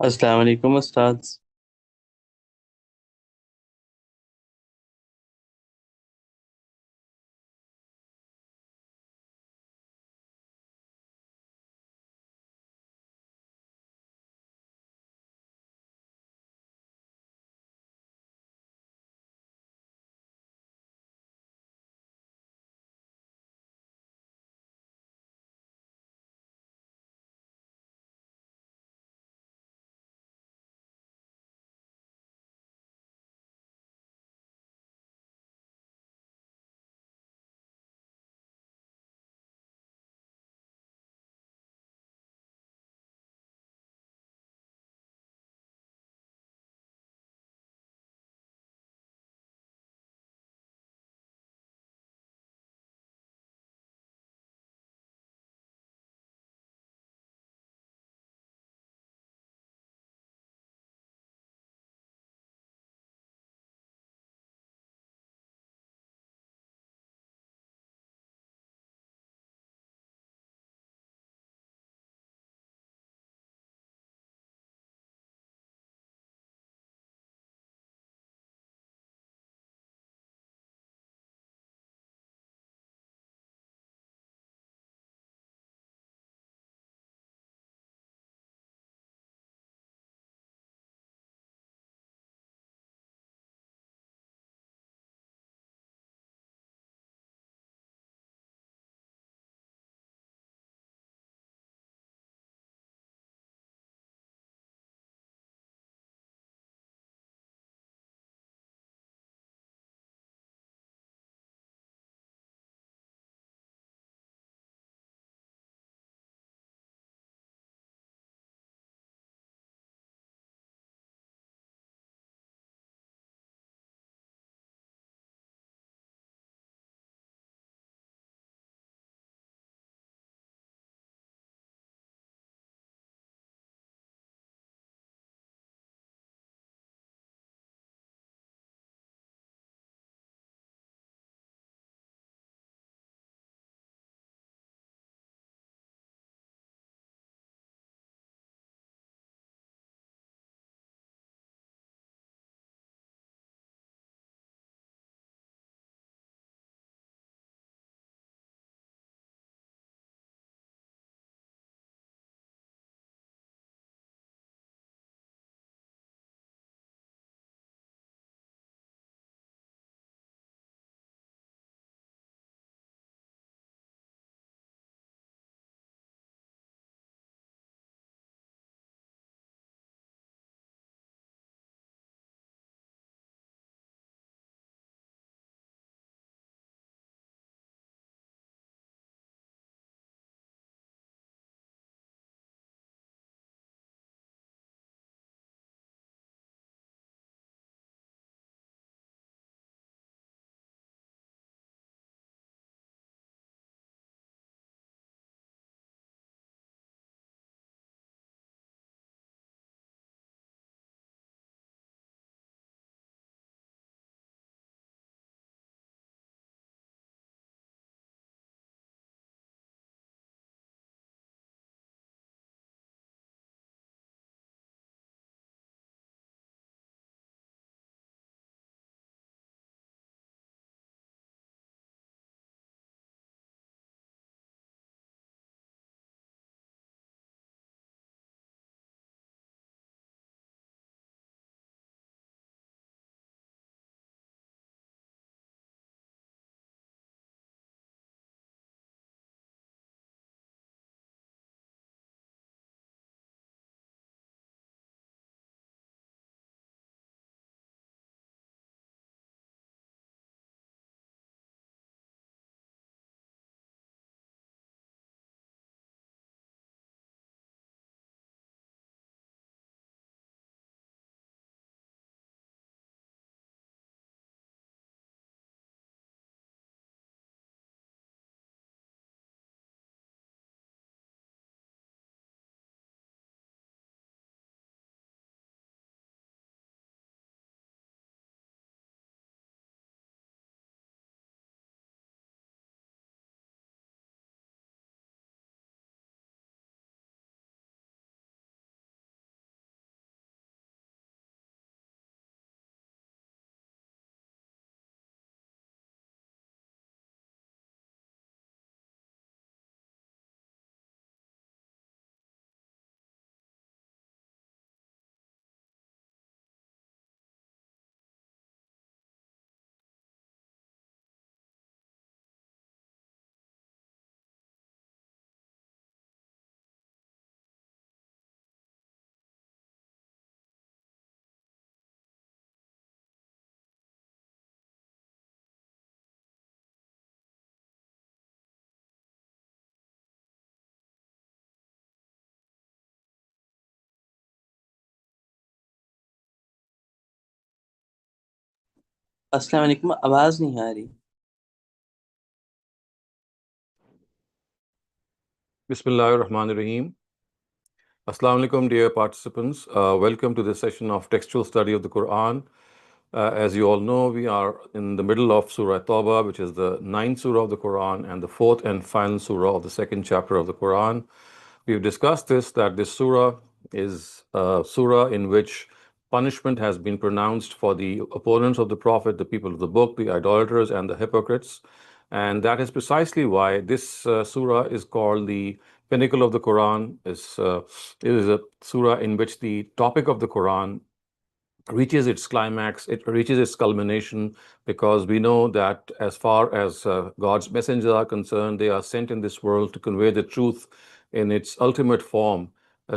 अस्सलाम वालेकुम उस्ताद। अस्सलाम वालेकुम, आवाज नहीं आ रही। Bismillahirrahmanirrahim. Assalamu alaikum, dear participants. Welcome to this session of textual study of the Quran. As you all know, we are in the middle of Surah Tawbah, which is the ninth surah of the Quran and the fourth and final surah of the second chapter of the Quran. We've discussed that this surah is a surah in which punishment has been pronounced for the opponents of the Prophet, the people of the book, the idolaters, and the hypocrites. And that is precisely why this surah is called the pinnacle of the Quran. It is a surah in which the topic of the Quran reaches its climax, it reaches its culmination, because we know that as far as God's messengers are concerned, they are sent in this world to convey the truth in its ultimate form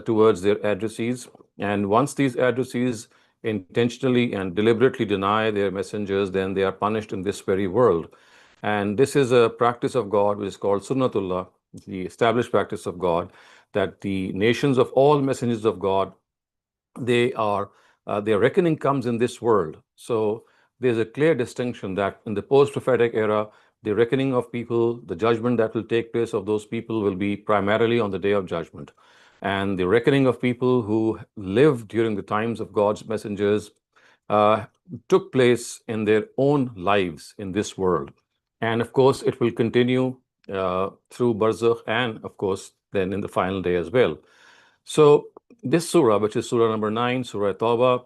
towards their addressees. And once these addressees intentionally and deliberately deny their messengers, then they are punished in this very world. And this is a practice of God which is called Sunnatullah, the established practice of God, that the nations of all messengers of God, they are their reckoning comes in this world. So there's a clear distinction that in the post-prophetic era, the reckoning of people, the judgment that will take place of those people will be primarily on the day of judgment. And the reckoning of people who lived during the times of God's messengers uh, took place in their own lives in this world. And of course, it will continue through Barzakh and, of course, then in the final day as well. So this surah, which is surah number 9, Surah Tawbah,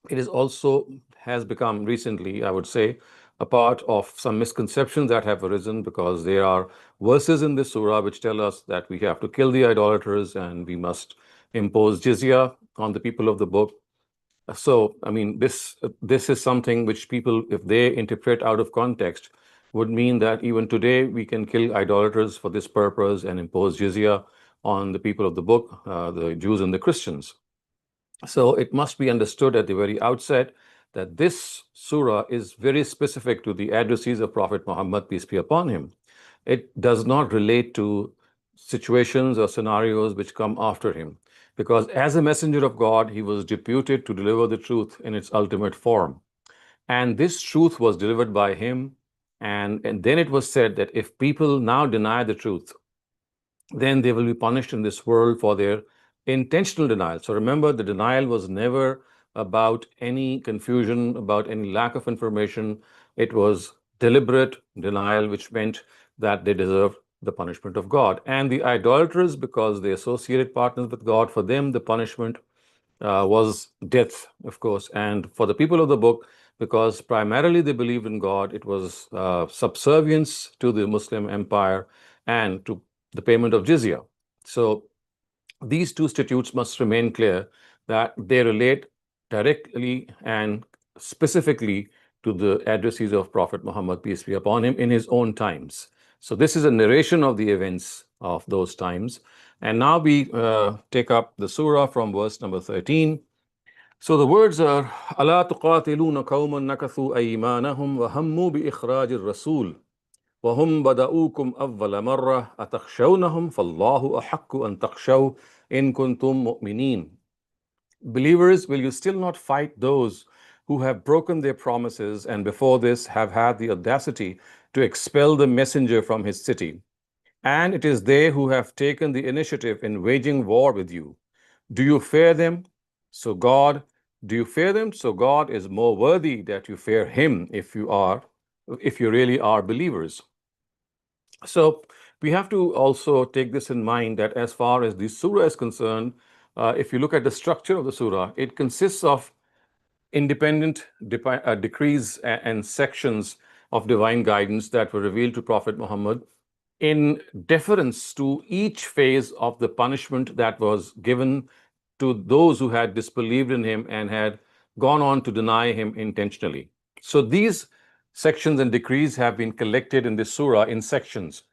it is also has become recently, I would say, a part of some misconceptions that have arisen, because there are verses in this surah which tell us that we have to kill the idolaters and we must impose jizya on the people of the book. So, I mean, this is something which people, if they interpret out of context, would mean that even today we can kill idolaters for this purpose and impose jizya on the people of the book, the Jews and the Christians. So it must be understood at the very outset that this surah is very specific to the addressees of Prophet Muhammad, peace be upon him. It does not relate to situations or scenarios which come after him, because as a messenger of God, he was deputed to deliver the truth in its ultimate form. And this truth was delivered by him. And then it was said that if people now deny the truth, then they will be punished in this world for their intentional denial. So remember, the denial was never about any confusion, about any lack of information. It was deliberate denial, which meant that they deserved the punishment of God. And the idolaters, because they associated partners with God, for them the punishment was death, of course. And for the people of the book, because primarily they believed in God, it was subservience to the Muslim empire and to the payment of jizya. So these two statutes must remain clear, that they relate directly and specifically to the addressees of Prophet Muhammad, peace be upon him, in his own times. So this is a narration of the events of those times. And now we take up the surah from verse number 13. So the words are, أَلَا تُقَاتِلُونَ قَوْمًا نَكَثُوا أَيْمَانَهُمْ وَهَمُّوا بِإِخْرَاجِ الرَّسُولِ وهم بدأوكم أول مرة أتخشونهم فالله أحق أن تخشوا إن كنتم مؤمنين. Believers, will you still not fight those who have broken their promises and before this have had the audacity to expel the messenger from his city? And it is they who have taken the initiative in waging war with you. Do you fear them? So God is more worthy that you fear him if you really are believers. So we have to also take this in mind, that as far as the surah is concerned, if you look at the structure of the surah, it consists of independent decrees and sections of divine guidance that were revealed to Prophet Muhammad in deference to each phase of the punishment that was given to those who had disbelieved in him and had gone on to deny him intentionally. So these sections and decrees have been collected in this surah in sections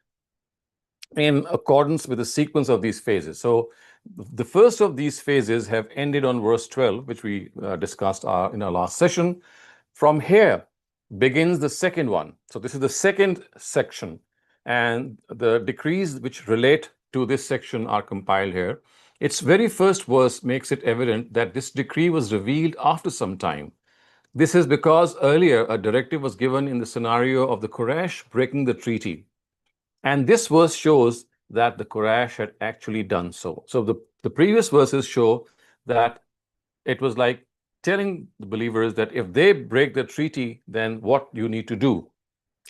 in accordance with the sequence of these phases. So the first of these phases have ended on verse 12, which we discussed in our last session. From here begins the second one. So this is the second section, and the decrees which relate to this section are compiled here. Its very first verse makes it evident that this decree was revealed after some time. This is because earlier a directive was given in the scenario of the Quraysh breaking the treaty. And this verse shows that the Quraysh had actually done so. So the previous verses show that it was like telling the believers that if they break the treaty, then what you need to do.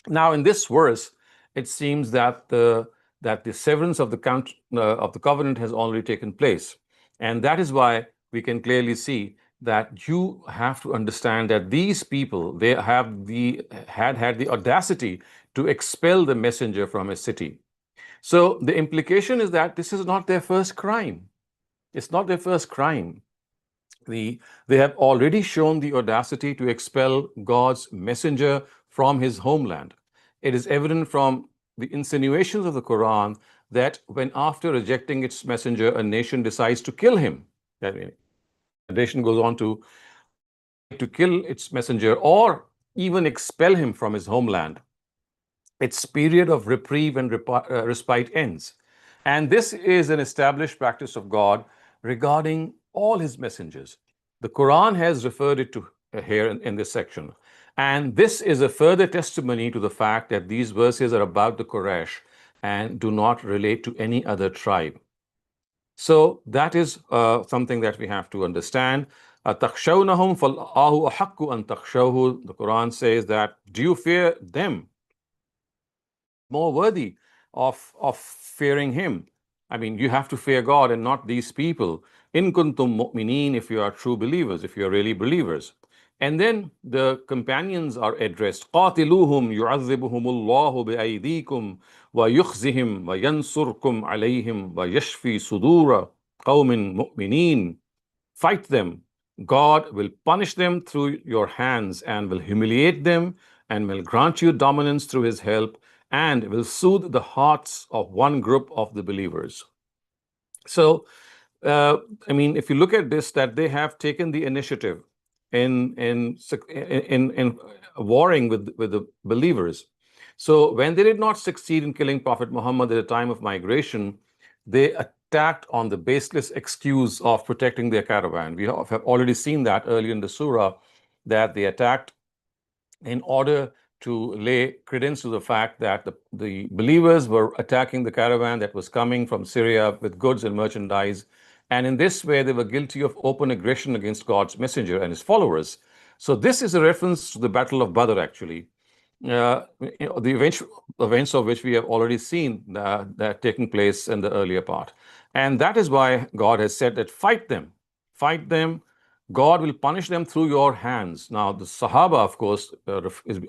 Now, in this verse, it seems that the severance of the covenant has already taken place, and that is why we can clearly see that you have to understand that these people, they had the audacity to expel the messenger from a city. So the implication is that this is not their first crime. It's not their first crime. They have already shown the audacity to expel God's messenger from his homeland. It is evident from the insinuations of the Quran that when, after rejecting its messenger, a nation decides to kill him, that nation goes on to decide to kill its messenger or even expel him from his homeland, its period of reprieve and respite ends. And this is an established practice of God regarding all his messengers. The Quran has referred it to here in this section. And this is a further testimony to the fact that these verses are about the Quraysh and do not relate to any other tribe. So that is something that we have to understand. تَخْشَوْنَهُمْ فَاللَّهُ أَحَقُّ أَن تَخْشَوْهُ. The Quran says that, do you fear them? More worthy of fearing him. I mean, you have to fear God and not these people. In kuntum mu'mineen, if you are true believers, if you are really believers. And then the companions are addressed. قَاتِلُوهُمْ يُعَذِّبُهُمُ اللَّهُ بِأَيْدِيكُمْ وَيُخْزِهِمْ وَيَنْصُرْكُمْ عَلَيْهِمْ وَيَشْفِي صُدُورَ قَوْمٍ مُؤْمِنِينَ. Fight them. God will punish them through your hands and will humiliate them and will grant you dominance through his help and will soothe the hearts of one group of the believers. So, I mean, if you look at this, that they have taken the initiative in warring with the believers. So when they did not succeed in killing Prophet Muhammad at the time of migration, they attacked on the baseless excuse of protecting their caravan. We have already seen that earlier in the surah, that they attacked in order to lay credence to the fact that the believers were attacking the caravan that was coming from Syria with goods and merchandise. And in this way, they were guilty of open aggression against God's messenger and his followers. So this is a reference to the Battle of Badr, actually. The events of which we have already seen that taking place in the earlier part. And that is why God has said that fight them. God will punish them through your hands. Now, the Sahaba, of course,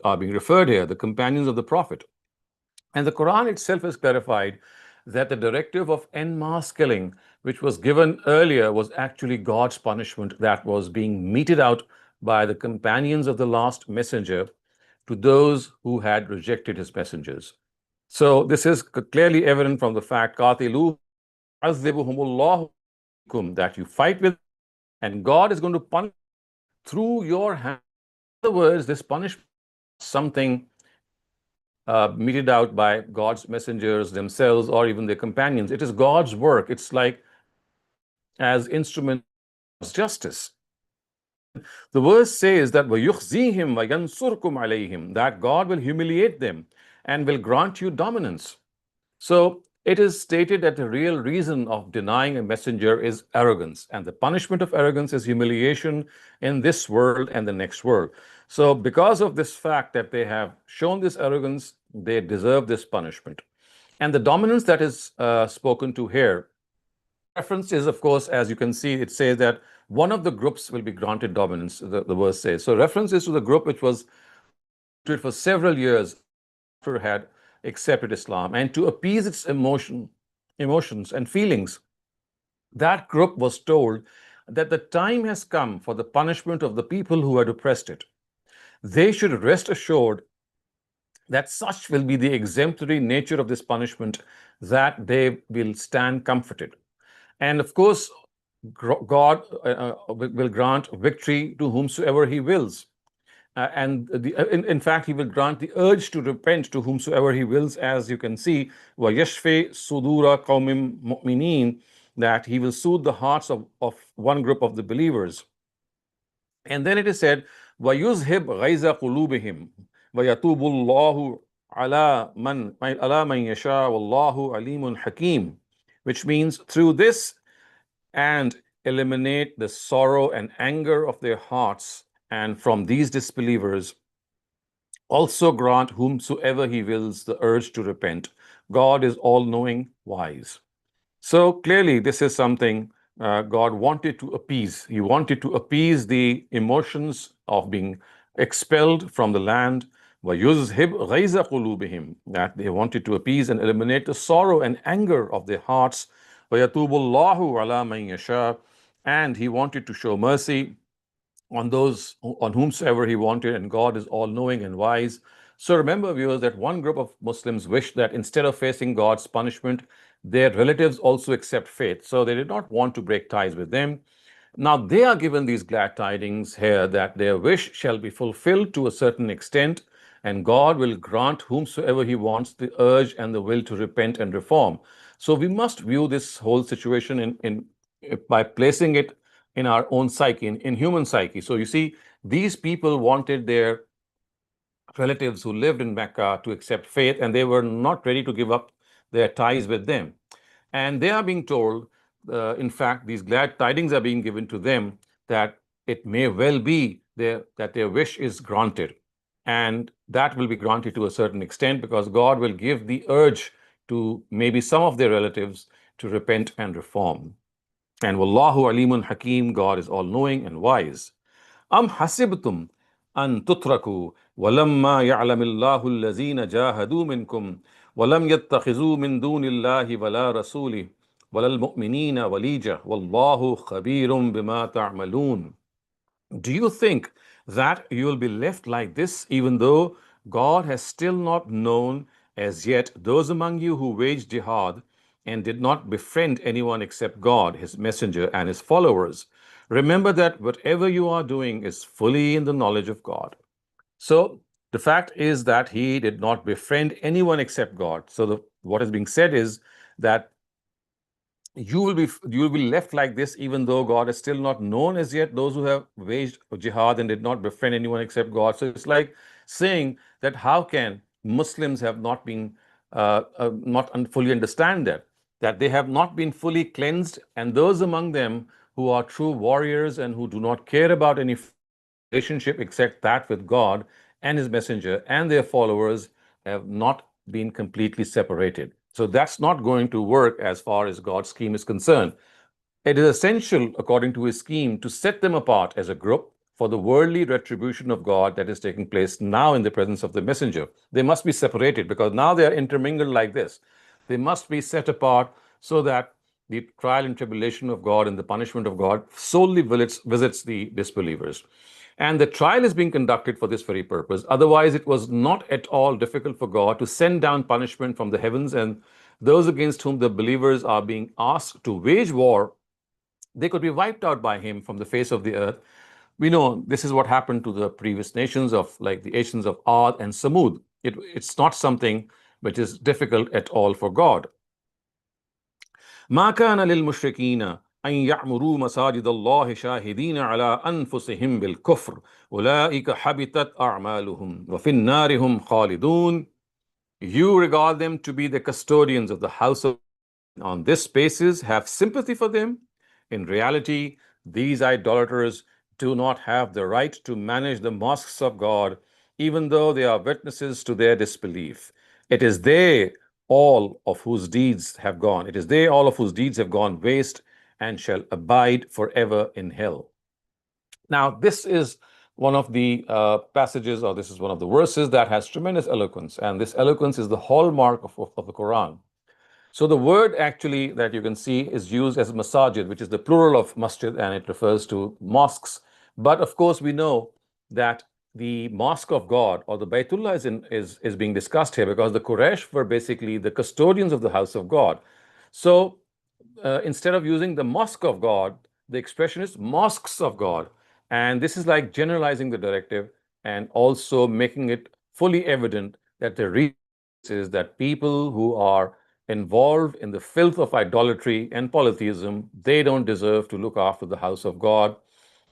are being referred here, the companions of the Prophet. And the Quran itself has clarified that the directive of en masse killing, which was given earlier, was actually God's punishment that was being meted out by the companions of the last messenger to those who had rejected his messengers. So this is clearly evident from the fact that you fight with, and God is going to punish through your hand. In other words, this punishment is something meted out by God's messengers themselves or even their companions. It is God's work. It's like as instrument of justice. The verse says that وَيُخْزِيهِمْ وَيَنْصُرْكُمْ عَلَيْهِمْ, that God will humiliate them and will grant you dominance. So it is stated that the real reason of denying a messenger is arrogance, and the punishment of arrogance is humiliation in this world and the next world. So because of this fact that they have shown this arrogance, they deserve this punishment. And the dominance that is spoken to here, reference is, of course, as you can see, it says that one of the groups will be granted dominance, the verse says. So reference is to the group which was for several years after had accepted Islam, and to appease its emotions and feelings, that group was told that the time has come for the punishment of the people who had oppressed it. They should rest assured that such will be the exemplary nature of this punishment, that they will stand comforted. And of course, God will grant victory to whomsoever he wills. And in fact, he will grant the urge to repent to whomsoever he wills, as you can see, وَيَشْفِي صُدُورَ قَوْمٍ مُؤْمِنِينَ, that he will soothe the hearts of one group of the believers. And then it is said, وَيُذْهِبْ غَيْظَ قُلُوبِهِمْ وَيَتُوبُ اللَّهُ عَلَى مَنْ يَشَاءُ وَاللَّهُ عَلِيمٌ حَكِيمٌ, which means through this and eliminate the sorrow and anger of their hearts, and from these disbelievers also grant whomsoever he wills the urge to repent. God is all-knowing, wise. So clearly, this is something God wanted to appease. He wanted to appease the emotions of being expelled from the land. وَيُذْهِبْ غَيْظَ قُلُوبِهِمْ, that they wanted to appease and eliminate the sorrow and anger of their hearts. وَيَتُوبُ اللَّهُ عَلَى مَنْ يَشَاءُ, and he wanted to show mercy on those on whomsoever he wanted, and God is all-knowing and wise. So remember, viewers, that one group of Muslims wished that instead of facing God's punishment, their relatives also accept faith. So they did not want to break ties with them. Now they are given these glad tidings here that their wish shall be fulfilled to a certain extent, and God will grant whomsoever he wants the urge and the will to repent and reform. So we must view this whole situation in by placing it in our own psyche, in human psyche. So you see, these people wanted their relatives who lived in Mecca to accept faith, and they were not ready to give up their ties with them. And they are being told, in fact, these glad tidings are being given to them that it may well be that their wish is granted. And that will be granted to a certain extent because God will give the urge to maybe some of their relatives to repent and reform. And Wallahu Alimun Hakim, God is all-knowing and wise. Am hasibtum an tutraku walamma ya'lamillahu allazina jahadu minkum walam yattakhizu min dunillahi wala rasuli walal mu'minina walija wallahu khabirum bima ta'malun. Do you think that you will be left like this, even though God has still not known as yet those among you who waged jihad and did not befriend anyone except God, his messenger, and his followers? Remember that whatever you are doing is fully in the knowledge of God. So the fact is that he did not befriend anyone except God. So what is being said is that you will be left like this, even though God is still not known as yet those who have waged jihad and did not befriend anyone except God. So it's like saying that how can Muslims have not been fully understand that they have not been fully cleansed, and those among them who are true warriors and who do not care about any relationship except that with God and his messenger and their followers have not been completely separated. So that's not going to work as far as God's scheme is concerned. It is essential, according to his scheme, to set them apart as a group for the worldly retribution of God that is taking place now in the presence of the messenger. They must be separated because now they are intermingled like this. They must be set apart so that the trial and tribulation of God and the punishment of God solely visits the disbelievers. And the trial is being conducted for this very purpose. Otherwise, it was not at all difficult for God to send down punishment from the heavens, and those against whom the believers are being asked to wage war, they could be wiped out by him from the face of the earth. We know this is what happened to the previous nations of like the nations of Ad and Samud. It's not something which is difficult at all for God. ما كان للمشركين أن يعمروا مساجد الله شاهدين على أنفسهم بالكفر أولئك حبطت أعمالهم وفي النار هم خالدون. You regard them to be the custodians of the house of God. On this basis, have sympathy for them. In reality, these idolaters do not have the right to manage the mosques of God, even though they are witnesses to their disbelief. It is they all of whose deeds have gone waste and shall abide forever in hell. Now, this is one of the passages, or this is one of the verses that has tremendous eloquence, and this eloquence is the hallmark of the Quran. So the word actually that you can see is used as masajid, which is the plural of masjid, and it refers to mosques. But of course, we know that the mosque of God or the Baytullah is being discussed here because the Quraysh were basically the custodians of the house of God. So instead of using the mosque of God, the expression is mosques of God. And this is like generalizing the directive and also making it fully evident that the reason is that people who are involved in the filth of idolatry and polytheism, they don't deserve to look after the house of God,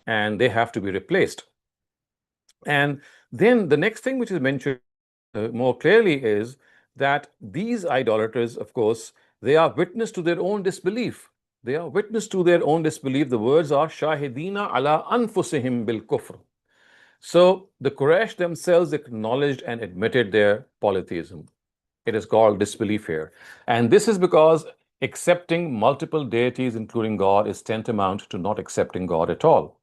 and they have to be replaced. And then the next thing which is mentioned more clearly is that these idolaters, of course, they are witness to their own disbelief. They are witness to their own disbelief. The words are shahidina ala anfusihim bil kufr. So the Quraysh themselves acknowledged and admitted their polytheism. It is called disbelief here. And this is because accepting multiple deities, including God, is tantamount to not accepting God at all.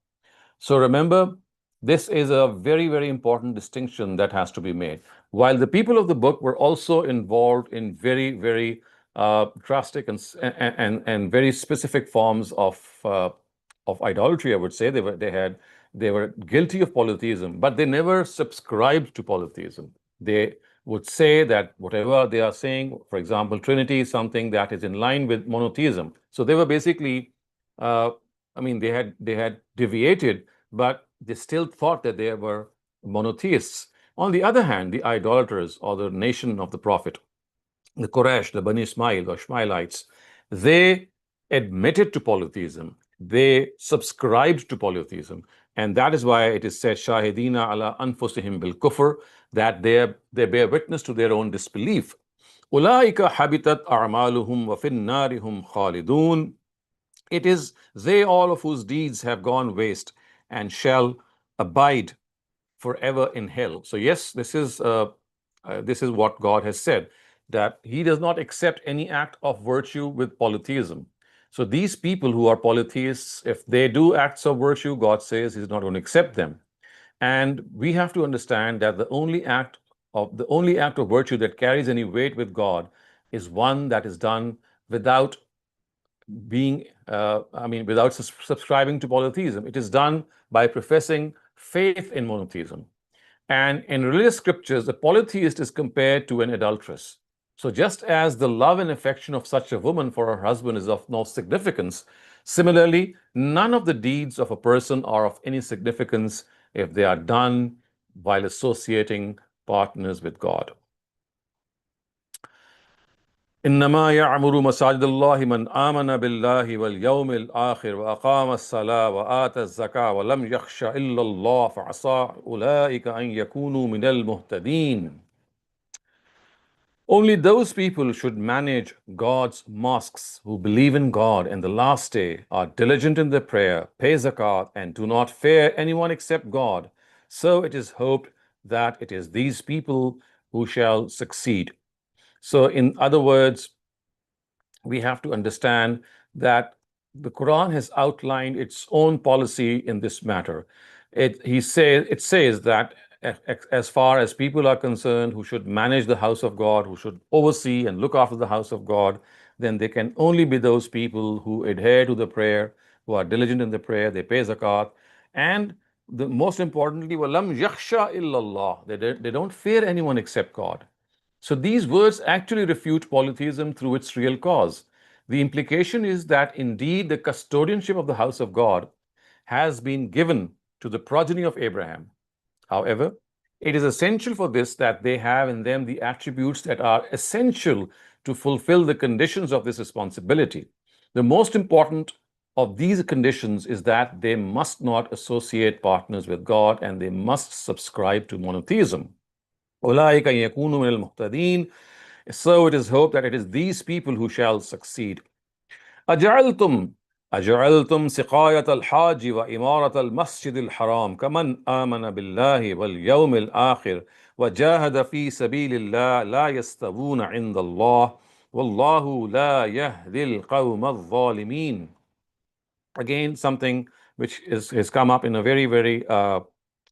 So remember, this is a very, very important distinction that has to be made. While the people of the book were also involved in very, very drastic and very specific forms of idolatry, I would say they were guilty of polytheism, but they never subscribed to polytheism. They would say that whatever they are saying, for example, Trinity is something that is in line with monotheism. So they were basically, they had deviated, but they still thought that they were monotheists. On the other hand, the idolaters or the nation of the Prophet, the Quraysh, the Bani Ismail or Ishmaelites, they admitted to polytheism. They subscribed to polytheism. And that is why it is said, Shahidina ala anfusihim bil kufr, that they bear witness to their own disbelief. Ulaika habitat a'maluhum wa fin narihum khalidun. It is they all of whose deeds have gone waste and shall abide forever in hell. So yes, this is what God has said, that He does not accept any act of virtue with polytheism. So these people who are polytheists, if they do acts of virtue, God says He's not going to accept them. And we have to understand that the only act of virtue that carries any weight with God is one that is done without without subscribing to polytheism. It is done by professing faith in monotheism. And in religious scriptures, a polytheist is compared to an adulteress. So just as the love and affection of such a woman for her husband is of no significance, similarly, none of the deeds of a person are of any significance if they are done while associating partners with God. إنما يعمر مساجد الله من آمن بالله واليوم الآخر وأقام الصلاة وآتى الزكاة ولم يخش إلا الله فعسى أولئك أن يكونوا من المهتدين. Only those people should manage God's mosques who believe in God and the last day, are diligent in their prayer, pay zakat, and do not fear anyone except God. So it is hoped that it is these people who shall succeed. So in other words, we have to understand that the Quran has outlined its own policy in this matter. It says that as far as people are concerned who should manage the house of God, who should oversee and look after the house of God, then they can only be those people who adhere to the prayer, who are diligent in the prayer, they pay zakat, and most importantly, وَلَمْ يَخْشَى إِلَّا اللَّهِ. They don't fear anyone except God. So these words actually refute polytheism through its real cause. The implication is that indeed the custodianship of the house of God has been given to the progeny of Abraham. However, it is essential for this that they have in them the attributes that are essential to fulfill the conditions of this responsibility. The most important of these conditions is that they must not associate partners with God and they must subscribe to monotheism. أولئك يكونوا من المهتدين. So it is hoped that it is these people who shall succeed. أجعلتم سقاية الحاج وإمارة المسجد الحرام كمن آمن بالله واليوم الآخر وجاهد في سبيل الله لا يستوون عند الله والله لا يهدي القوم الظالمين. Again, something which has come up in a very, very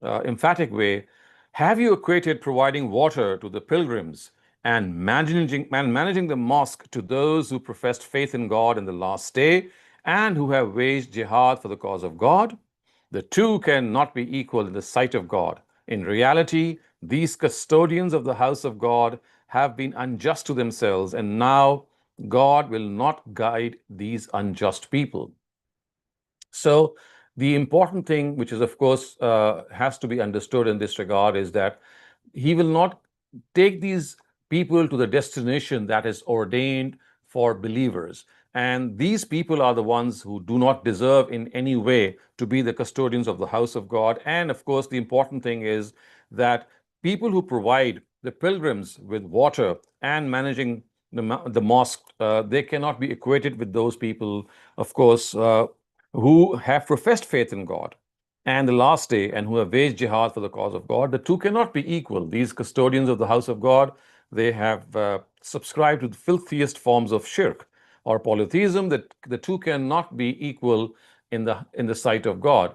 emphatic way. Have you equated providing water to the pilgrims and managing the mosque to those who professed faith in God in the last day and who have waged jihad for the cause of God? The two cannot be equal in the sight of God. In reality, these custodians of the house of God have been unjust to themselves, and now God will not guide these unjust people. So the important thing, which is of course has to be understood in this regard, is that He will not take these people to the destination that is ordained for believers. And these people are the ones who do not deserve in any way to be the custodians of the house of God. And of course, the important thing is that people who provide the pilgrims with water and managing the mosque, they cannot be equated with those people, of course, who have professed faith in God and the last day and who have waged jihad for the cause of God. The two cannot be equal. These custodians of the house of God, they have subscribed to the filthiest forms of shirk or polytheism. That the two cannot be equal in the sight of God,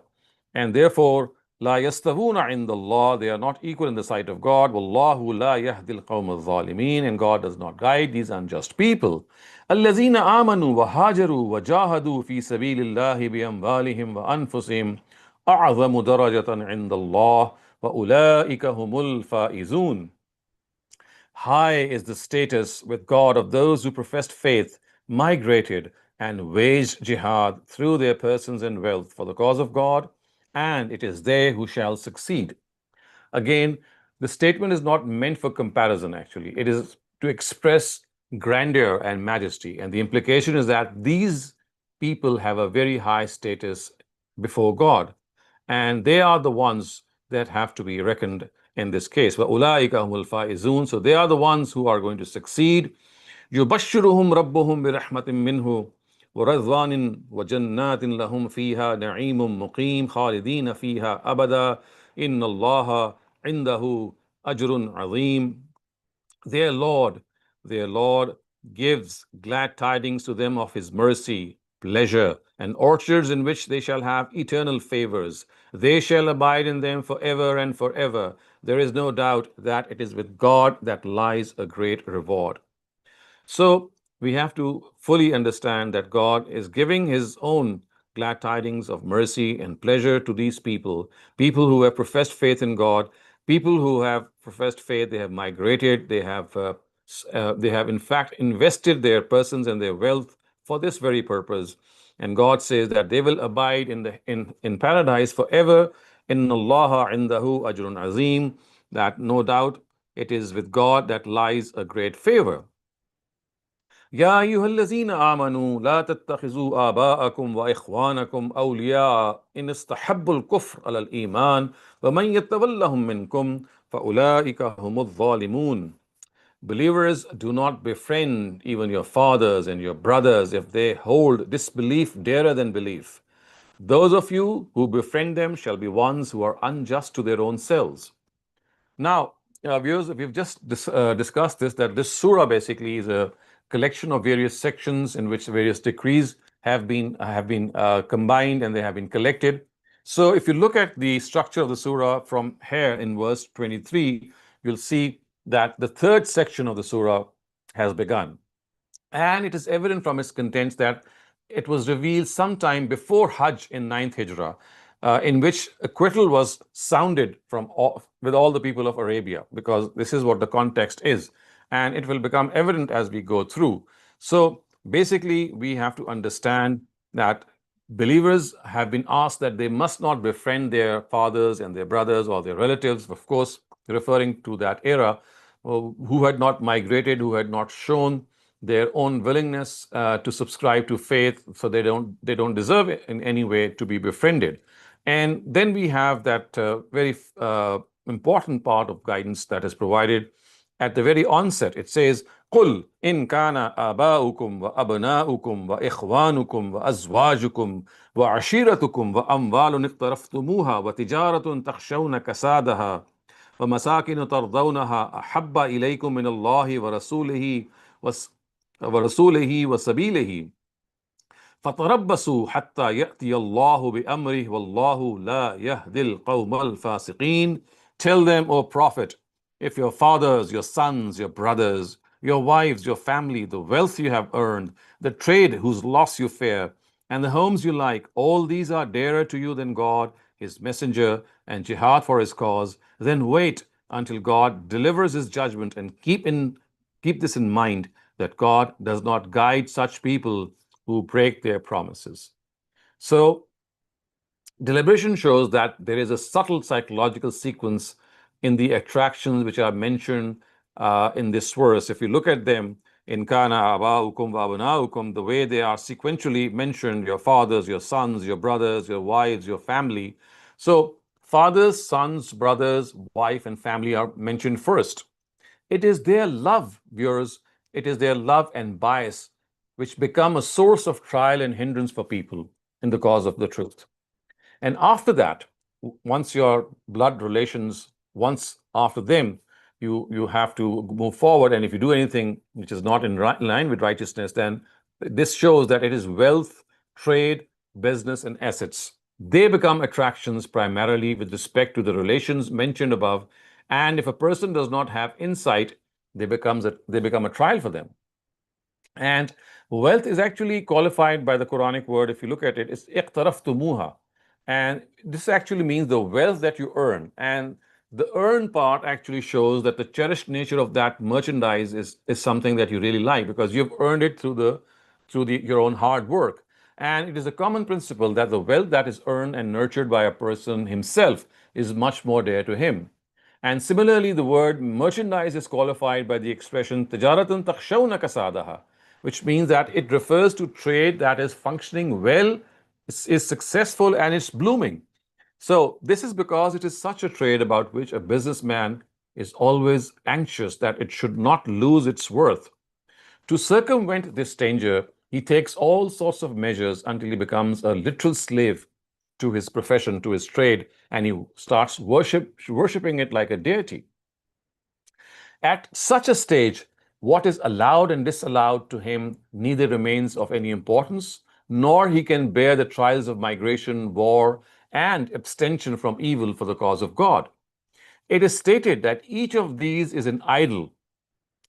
and therefore la yastavuna inda Allah, they are not equal in the sight of God. Wallahu la yahdi al-qawm al-zalimin, and God does not guide these unjust people. Allazina amanu wa hajaru wa jahadu fi sabilillahi bi amwalihim wa anfusihim a'zamu darajatan inda Allah wa ulaika humul faizun. High is the status with God of those who professed faith, migrated, and waged jihad through their persons and wealth for the cause of God, and it is they who shall succeed. Again, the statement is not meant for comparison, actually. It is to express grandeur and majesty. And the implication is that these people have a very high status before God, and they are the ones that have to be reckoned in this case. وَأُولَٰئِكَ هُمُ الْفَائِزُونَ. So they are the ones who are going to succeed. يُبَشِّرُهُمْ رَبُّهُم بِرَحْمَةٍ مِّنْهُ وَرَضْوَانٍ وَجَنَّاتٍ لَهُمْ فِيهَا نَعِيمٌ مُقِيمٌ خَالِدِينَ فِيهَا أَبَدًا إِنَّ اللَّهَ عِندَهُ أَجْرٌ عَظِيمٌ. Their Lord gives glad tidings to them of His mercy, pleasure, and orchards in which they shall have eternal favors. They shall abide in them forever and forever. There is no doubt that it is with God that lies a great reward. So we have to fully understand that God is giving His own glad tidings of mercy and pleasure to these people, people who have professed faith in God, people who have professed faith, they have migrated, they have in fact invested their persons and their wealth for this very purpose. And God says that they will abide in paradise forever. Inna Allah indahu ajrun azim. That no doubt it is with God that lies a great favor. يا أيها الذين آمنوا لا تتخذوا آباءكم وإخوانكم أولياء إن استحبوا الكفر على الإيمان ومن يتولهم منكم فأولئك هم الظالمون. Believers, do not befriend even your fathers and your brothers if they hold disbelief dearer than belief. Those of you who befriend them shall be ones who are unjust to their own selves. Now, viewers, we've just discussed that this surah basically is a collection of various sections in which various decrees have been combined and they have been collected. So if you look at the structure of the surah from here in verse 23, you'll see that the third section of the surah has begun. And it is evident from its contents that it was revealed sometime before Hajj in 9th Hijrah, in which acquittal was sounded with all the people of Arabia, because this is what the context is. And it will become evident as we go through. So basically, we have to understand that believers have been asked that they must not befriend their fathers and their brothers or their relatives, of course, referring to that era, who had not migrated, who had not shown their own willingness to subscribe to faith, so they don't deserve it in any way to be befriended. And then we have that very important part of guidance that is provided at the very onset. It says, قُلْ إِنْ كَانَ آبَاؤُكُمْ وَأَبْنَاؤُكُمْ وَإِخْوَانُكُمْ وَأَزْوَاجُكُمْ وَعَشِيرَتُكُمْ وَأَمْوَالٌ اقْتَرَفْتُمُوهَا وَتِجَارَةٌ تَخْشَوْنَ كَسَادَهَا وَمَسَاكِنُ تَرْضَوْنَهَا أَحَبَّ إِلَيْكُم مِّنَ اللَّهِ وَرَسُولِهِ وَسَبِيلِهِ فَتَرَبَّصُوا حَتَّى يَأْتِيَ اللَّهُ بِأَمْرِهِ وَاللَّهُ لَا يَهْدِي الْقَوْمَ الْفَاسِقِينَ. Tell them, O Prophet, if your fathers, your sons, your brothers, your wives, your family, the wealth you have earned, the trade whose loss you fear, and the homes you like, all these are dearer to you than God, His messenger, and jihad for His cause, then wait until God delivers His judgment, and keep this in mind, that God does not guide such people who break their promises. So deliberation shows that there is a subtle psychological sequence in the attractions which are mentioned in this verse. If you look at them, In kana aba'ukum wa abna'ukum, the way they are sequentially mentioned, your fathers, your sons, your brothers, your wives, your family. So fathers, sons, brothers, wife, and family are mentioned first. It is their love, viewers, it is their love and bias which become a source of trial and hindrance for people in the cause of the truth. And after that, once your blood relations, once after them, you have to move forward. And if you do anything which is not in line with righteousness, then this shows that it is wealth, trade, business, and assets. They become attractions primarily with respect to the relations mentioned above. And if a person does not have insight, they become a trial for them. And wealth is actually qualified by the Quranic word. If you look at it, it's iqtaraftumuha. And this actually means the wealth that you earn. And the earn part actually shows that the cherished nature of that merchandise is something that you really like because you've earned it through your own hard work. And it is a common principle that the wealth that is earned and nurtured by a person himself is much more dear to him. And similarly, the word merchandise is qualified by the expression tijaratan takhshawna kasadaha, which means that it refers to trade that is functioning well, is successful, and it's blooming. So this is because it is such a trade about which a businessman is always anxious that it should not lose its worth. To circumvent this danger, he takes all sorts of measures until he becomes a literal slave to his profession, to his trade, and he starts worshiping it like a deity. At such a stage, what is allowed and disallowed to him neither remains of any importance, nor he can bear the trials of migration, war, and abstention from evil for the cause of God. It is stated that each of these is an idol,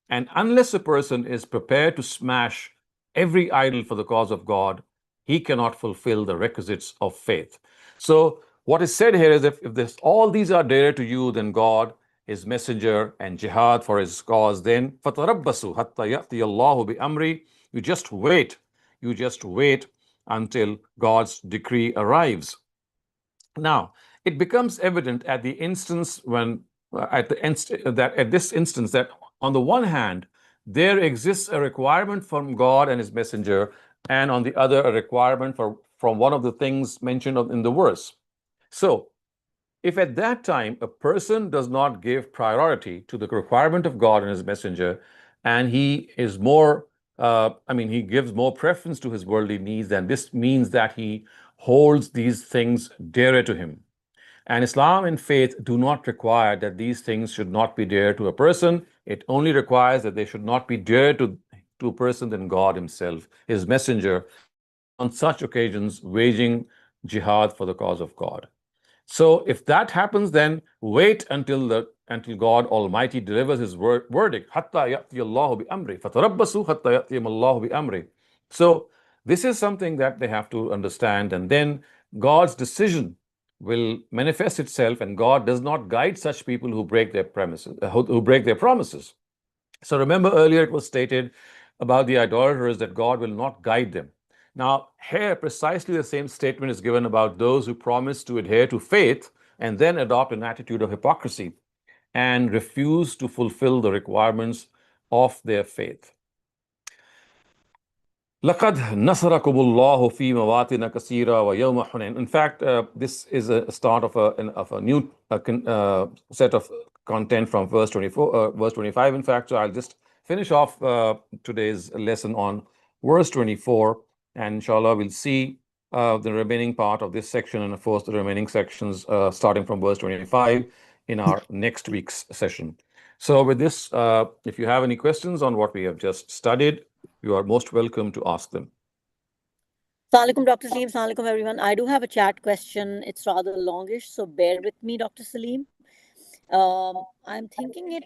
and unless a person is prepared to smash every idol for the cause of God, he cannot fulfill the requisites of faith. So, what is said here is if all these are dear to you than God, His Messenger, and jihad for His cause, then fatarabbasu hatta ya'ti Allahu bi amri. You just wait until God's decree arrives. Now, it becomes evident at the instance when at this instance that on the one hand there exists a requirement from God and His Messenger, and on the other a requirement from one of the things mentioned in the verse. So, if at that time a person does not give priority to the requirement of God and His Messenger, and he is more, he gives more preference to his worldly needs, then this means that he holds these things dearer to him. And Islam and faith do not require that these things should not be dear to a person. It only requires that they should not be dear to a person than God Himself, His Messenger, on such occasions waging jihad for the cause of God. So if that happens, then wait until God Almighty delivers His verdict. Hatta ya'ti Allahu bi amri. Fatarabbasu hatta ya'ti Allahu bi amri. So this is something that they have to understand, and then God's decision will manifest itself, and God does not guide such people who break their promises. So remember earlier it was stated about the idolaters that God will not guide them. Now, here precisely the same statement is given about those who promise to adhere to faith and then adopt an attitude of hypocrisy and refuse to fulfill the requirements of their faith. لَقَدْ نَصَرَكُمُ اللَّهُ فِي مَوَاطِنَ كَثِيرًا وَيَوْمَ حُنَيْنٍ. In fact, this is a start of a new set of content from verse 25. In fact, so I'll just finish off today's lesson on verse 24, and inshallah we'll see the remaining part of this section, and of course the remaining sections starting from verse 25 in our next week's session. So with this, if you have any questions on what we have just studied, you are most welcome to ask them. Assalamualaikum, Dr. Saleem. Assalamualaikum, everyone. I do have a chat question. It's rather longish, so bear with me, Dr. Saleem. I'm thinking it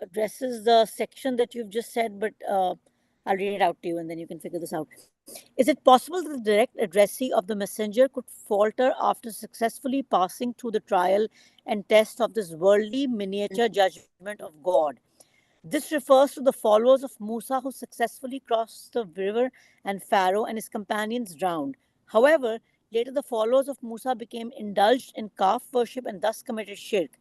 addresses the section that you've just said, but I'll read it out to you and then you can figure this out. Is it possible that the direct addressee of the messenger could falter after successfully passing through the trial and test of this worldly miniature judgment of God? This refers to the followers of Musa who successfully crossed the river and Pharaoh and his companions drowned. However, later the followers of Musa became indulged in calf worship and thus committed shirk.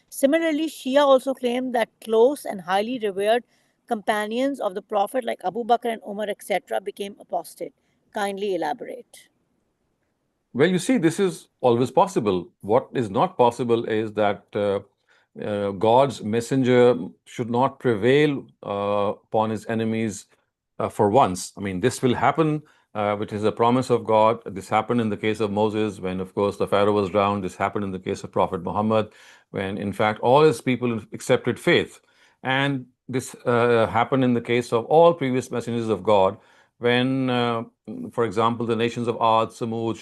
Similarly, Shia also claim that close and highly revered companions of the Prophet like Abu Bakr and Umar, etc., became apostate? Kindly elaborate. Well, you see, this is always possible. What is not possible is that God's messenger should not prevail upon his enemies for once. I mean, this will happen, which is a promise of God. This happened in the case of Moses when, of course, the Pharaoh was drowned. This happened in the case of Prophet Muhammad when, in fact, all his people accepted faith. And this happened in the case of all previous messengers of God when, for example, the nations of Ad, Samud,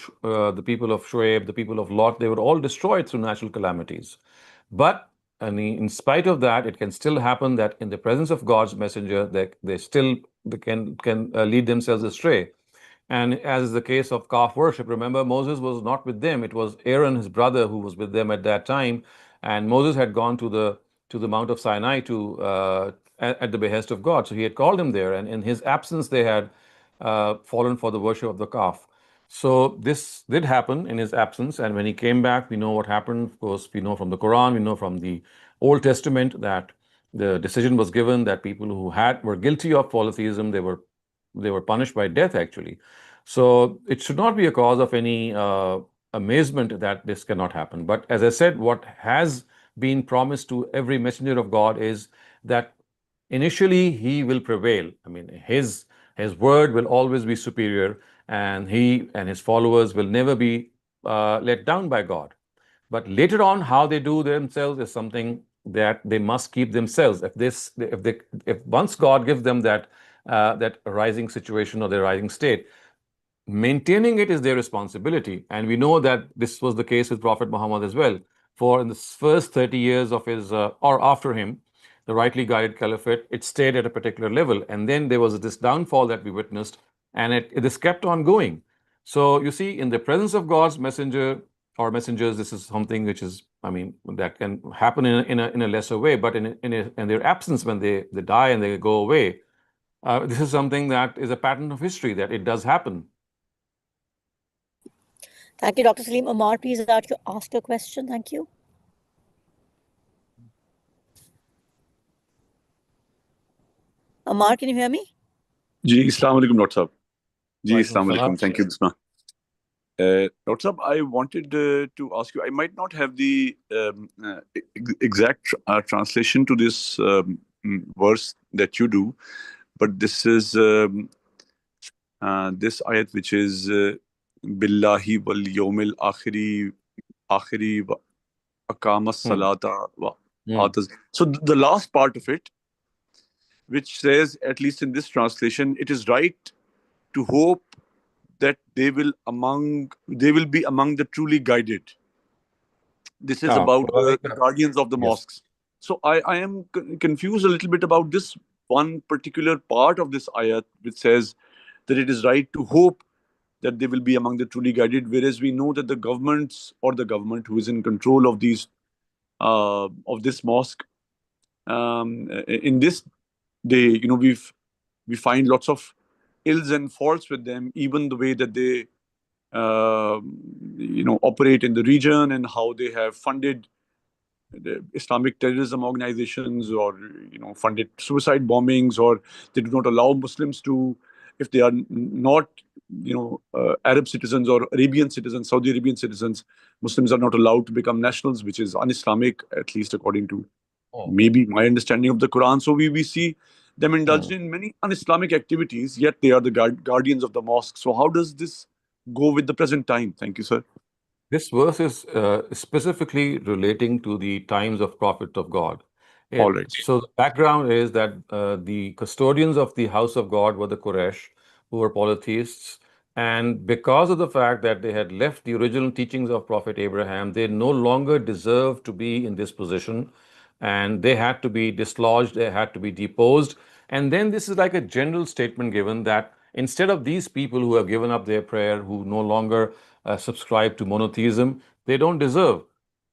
the people of Shuaib, the people of Lot, they were all destroyed through natural calamities. But in spite of that, it can still happen that in the presence of God's messenger, they can lead themselves astray. And as is the case of calf worship, remember, Moses was not with them. It was Aaron, his brother, who was with them at that time. And Moses had gone to the Mount of Sinai at the behest of God. So he had called him there. And in his absence, they had fallen for the worship of the calf. So this did happen in his absence. And when he came back, we know what happened. Of course, we know from the Quran, we know from the Old Testament that the decision was given that people who were guilty of polytheism, they were punished by death, actually. So it should not be a cause of any amazement that this cannot happen. But as I said, what has been promised to every messenger of God is that initially he will prevail. I mean, his word will always be superior, and he and his followers will never be let down by God. But later on, how they do themselves is something that they must keep themselves. If once God gives them that rising situation or their rising state, maintaining it is their responsibility. And we know that this was the case with Prophet Muhammad as well. For in the first 30 years of his, or after him, the rightly guided caliphate, it stayed at a particular level. And then there was this downfall that we witnessed, and it kept on going. So you see, in the presence of God's messenger or messengers, this is something which is, I mean, that can happen in a lesser way. But in their absence, when they die and they go away, this is something that is a pattern of history, that it does happen. Thank you, Dr. Saleem. Amar, please ask your question. Thank you. Amar, can you hear me? Ji, Assalamu alaikum, Dr. Sahab. Ji, Walaikum Assalamu salam. alaikum. Thank you, Bismillah. Dr. Sahab, I wanted to ask you, I might not have the exact translation to this verse that you do, but this is this ayat which is Billahi wal yawmil akhiri wa aqama salata wa ataz. So the last part of it, which says, at least in this translation, it is right to hope that they will be among the truly guided. This is about the guardians of the mosques. So I am confused a little bit about this one particular part of this ayat, which says that it is right to hope that they will be among the truly guided, whereas we know that the government who is in control of these of this mosque in this day, we find lots of ills and faults with them, even the way that they operate in the region and how they have funded the Islamic terrorism organizations, or funded suicide bombings, or they do not allow Muslims to, if they are not Arab citizens or Arabian citizens, Saudi Arabian citizens, Muslims are not allowed to become nationals, which is un-Islamic, at least according to maybe my understanding of the Quran. So we see them indulged in many un-Islamic activities, yet they are the guardians of the mosque. So how does this go with the present time? Thank you, sir. This verse is specifically relating to the times of Prophet of God. All right. So the background is that the custodians of the house of God were the Quraysh, who were polytheists. And because of the fact that they had left the original teachings of Prophet Abraham, they no longer deserved to be in this position. And they had to be dislodged, they had to be deposed. And then this is like a general statement given that instead of these people who have given up their prayer, who no longer subscribe to monotheism, they don't deserve.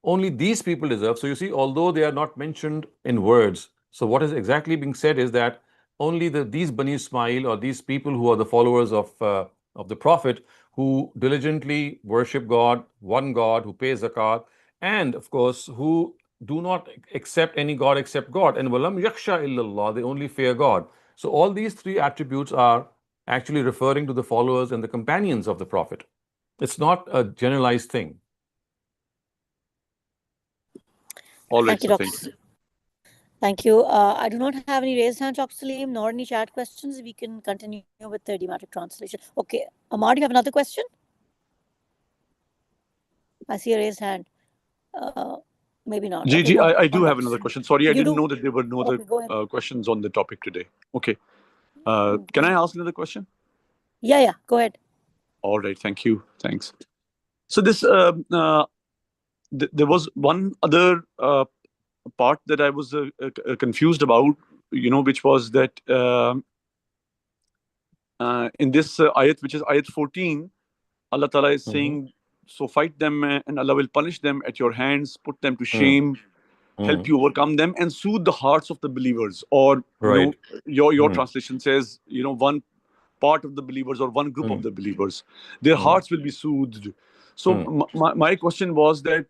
Only these people deserve. So you see, although they are not mentioned in words, so what is exactly being said is that only these Bani Ismail, or these people who are the followers of the Prophet, who diligently worship God, one God, who pays zakat, and of course, who do not accept any God except God. And walam yakhsha illallah, they only fear God. So all these three attributes are actually referring to the followers and the companions of the Prophet. It's not a generalized thing. All right, Thank you, sir. Dr. Thank you. Thank you. I do not have any raised hands, Dr. Saleem, nor any chat questions. We can continue with the idiomatic translation. Okay. Amar, do you have another question? I see a raised hand. Maybe not. Okay, go I on, do have Dr. another Saleem. question. Sorry, I You didn't do? know that there were no other Okay, go ahead. questions on the topic today. Okay. Go Can I ahead. ask another question? Yeah, go ahead. All right. Thank you. Thanks. So this there was one other part that I was confused about, which was that in this ayat, which is ayat 14, Allah Ta'ala is saying, so fight them and Allah will punish them at your hands, put them to shame, help you overcome them, and soothe the hearts of the believers. Or, Right. your translation says, one part of the believers or one group of the believers, their hearts will be soothed. So my question was that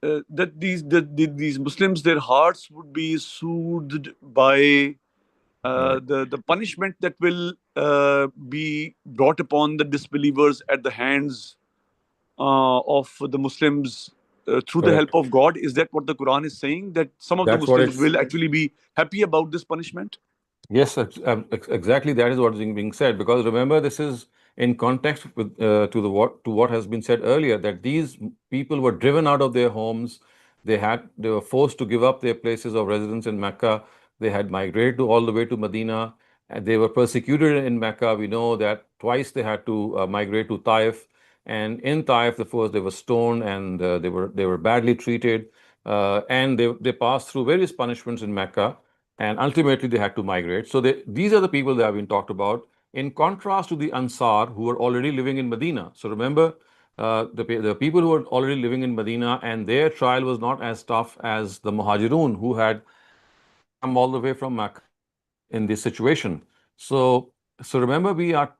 that these Muslims, their hearts would be soothed by the punishment that will be brought upon the disbelievers at the hands of the Muslims through the Correct. help of God. Is that what the Quran is saying? That some of the That's what Muslims it's. will actually be happy about this punishment? Yes, exactly. That is what is being said. Because remember, this is in context with to what has been said earlier, that these people were driven out of their homes. They were forced to give up their places of residence in Mecca. They had migrated all the way to Medina, and they were persecuted in Mecca. We know that twice they had to migrate to Taif, and in Taif, the first they were stoned and they were badly treated, and they passed through various punishments in Mecca. And ultimately, they had to migrate. So these are the people that have been talked about, in contrast to the Ansar, who were already living in Medina. So remember, the people who were already living in Medina, and their trial was not as tough as the Muhajirun, who had come all the way from Makkah in this situation. So remember, we are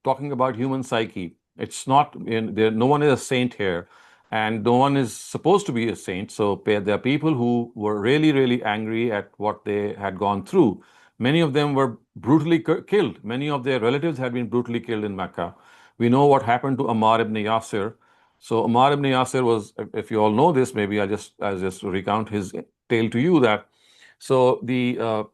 talking about human psyche. It's not no one is a saint here, and no one is supposed to be a saint. So there are people who were really, really angry at what they had gone through. Many of them were brutally killed. Many of their relatives had been brutally killed in Mecca. We know what happened to Ammar ibn Yasir. So Ammar ibn Yasir was, if you all know this, maybe I'll just recount his tale to you. That so the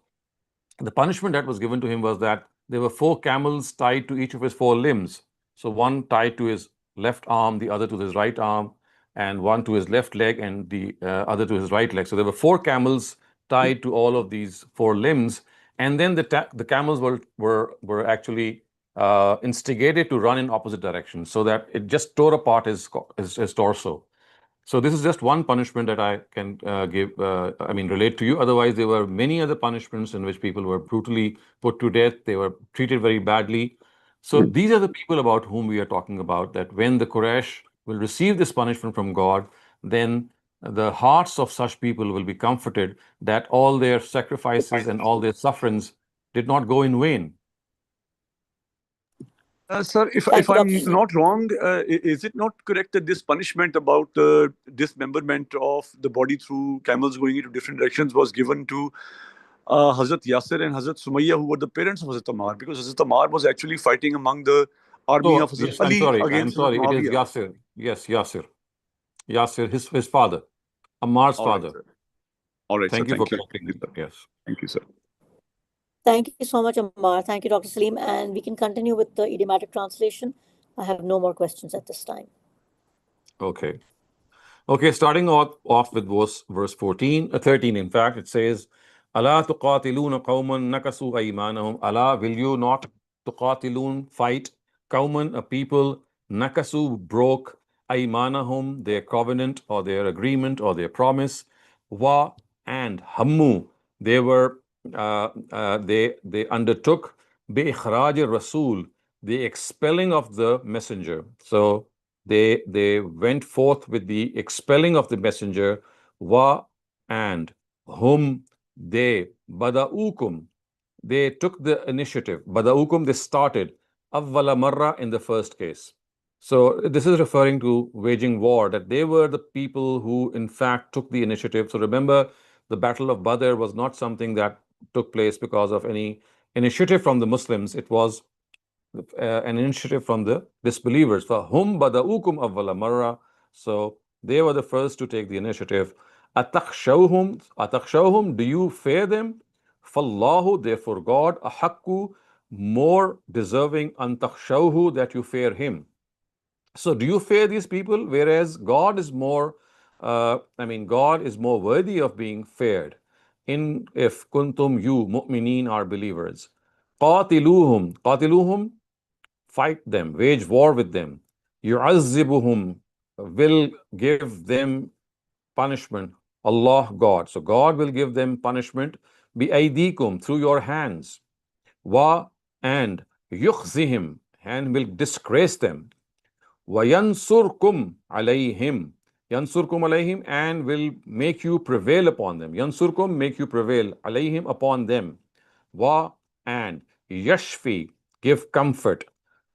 punishment that was given to him was that there were 4 camels tied to each of his 4 limbs. So one tied to his left arm, the other to his right arm, and one to his left leg, and the other to his right leg. So there were 4 camels tied to all of these 4 limbs, and then the camels were actually instigated to run in opposite directions, so that it just tore apart his torso. So this is just one punishment that I can relate to you. Otherwise, there were many other punishments in which people were brutally put to death. They were treated very badly. So these are the people about whom we are talking about, that when the Quraysh will receive this punishment from God, then the hearts of such people will be comforted that all their sacrifices and all their sufferings did not go in vain. Sir, if Thank you, I'm Dr. Saleem. not wrong, is it not correct that this punishment about dismemberment of the body through camels going into different directions was given to Hazrat Yasir and Hazrat Sumayya, who were the parents of Hazrat Ammar? Because Hazrat Ammar was actually fighting among the army of So Hazrat yes, I'm Ali sorry. against Hazrat It is Muawiyah. Yasir. Yes, Yasir. Yasir, his father, Ammar's All right, father. sir. All right, sir. Thank you for Thank you. correcting Thank you, me. sir. Yes. Thank you, sir. Thank you so much, Amar. Thank you, Dr. Saleem. And we can continue with the idiomatic translation. I have no more questions at this time. Okay. Okay, starting off with verse 13, in fact, it says, Allah tuqatiluna qawman nakasu aymanahum. Allah, will you not tuqatilun, fight, qawman, a people, nakasu, broke, aymanahum, their covenant or their agreement or their promise, wa, and hammu, they were they undertook bi ikhraj rasul, the expelling of the messenger. So they went forth with the expelling of the messenger, wa, and whom, they, bada'ukum, they took the initiative, bada'ukum, they started, awwala marra, in the first case. So this is referring to waging war, that they were the people who in fact took the initiative. So remember, the Battle of Badr was not something that took place because of any initiative from the Muslims. It was an initiative from the disbelievers. فَهُمْ بَدَؤُكُمْ أَوَّلَ مَرَّةٍ. So they were the first to take the initiative. أَتَخْشَوْهُمْ, do you fear them? فَاللَّهُ, therefore God, أَحَقُّ, more deserving, أَن تَخْشَوْهُ, that you fear him. So do you fear these people? Whereas God is more, God is more worthy of being feared. If kuntum, you mu'mineen, are believers. Qatiluhum, fight them, wage war with them. Yu'azzibuhum, will give them punishment. Allah, God. So God will give them punishment. Bi-aydikum, through your hands. Wa, and yukhzihim, and will disgrace them. وَيَنْصُرْكُمْ عَلَيْهِمْ, يَنْصُرْكُمْ عَلَيْهِمْ, and will make you prevail upon them. يَنْصُرْكُمْ, make you prevail, عَلَيْهِمْ, upon them. Wa, and yashfi, give comfort.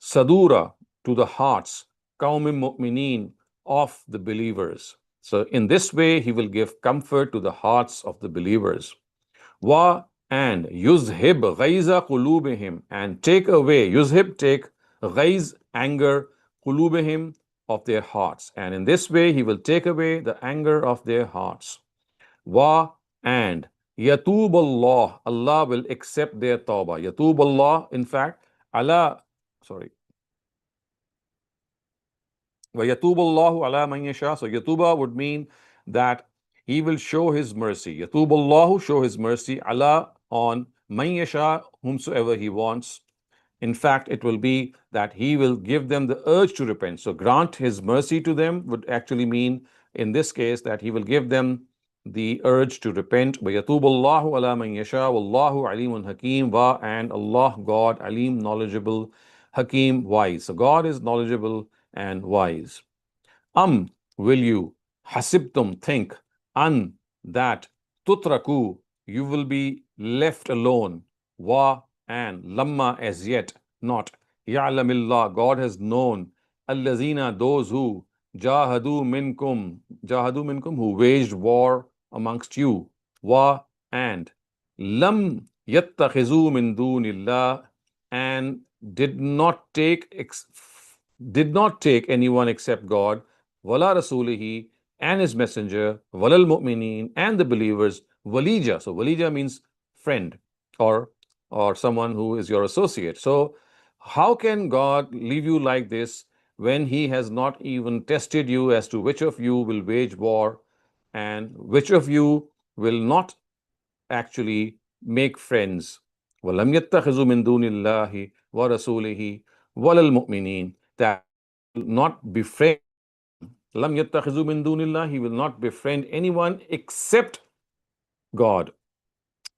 Sadura, to the hearts. Qawmin mu'mineen, of the believers. So in this way, he will give comfort to the hearts of the believers. Wa, and yuzhib ghaiza qulubihim, and take away, yuzhib, take, ghaiz, anger, qulubihim, of their hearts. And in this way, he will take away the anger of their hearts. Wa, and yatub Allah, Allah will accept their tawbah. Yatub Allah, in fact, Allah, sorry. Wa yatub Allahu ala man yasha. So yatuba would mean that he will show his mercy. Yatub Allahu, show his mercy, ala, on man yasha, whomsoever he wants. In fact, it will be that he will give them the urge to repent. So grant his mercy to them would actually mean, in this case, that he will give them the urge to repent. وَيَتُوبُ اللَّهُ عَلَى مَنْ يَشَاءُ وَاللَّهُ عَلِيمٌ حَكِيمٌ. Wa, and Allah, God, Alim, knowledgeable, Hakim, wise. So God is knowledgeable and wise. Will you, hasibtum, think, an, that, tutraku, you will be left alone. Wa, and lamma, as yet, not. Ya'lamillah, God has known. Allazina, those who, jahadu minkum, who waged war amongst you. Wa, and lam yattakhizu min dunillah, and did not take anyone except God. Wala rasulihi, and his messenger. Walal mu'mineen, and the believers. Walija, so walija means friend, or someone who is your associate. So how can God leave you like this when he has not even tested you as to which of you will wage war and which of you will not actually make friends? وَلَمْ يَتَّخِذُوا مِن دُونِ اللَّهِ وَرَسُولِهِ وَلَا الْمُؤْمِنِينَ, that will not befriend. لَمْ يَتَّخِذُوا مِن دُونِ اللَّهِ, he will not befriend anyone except God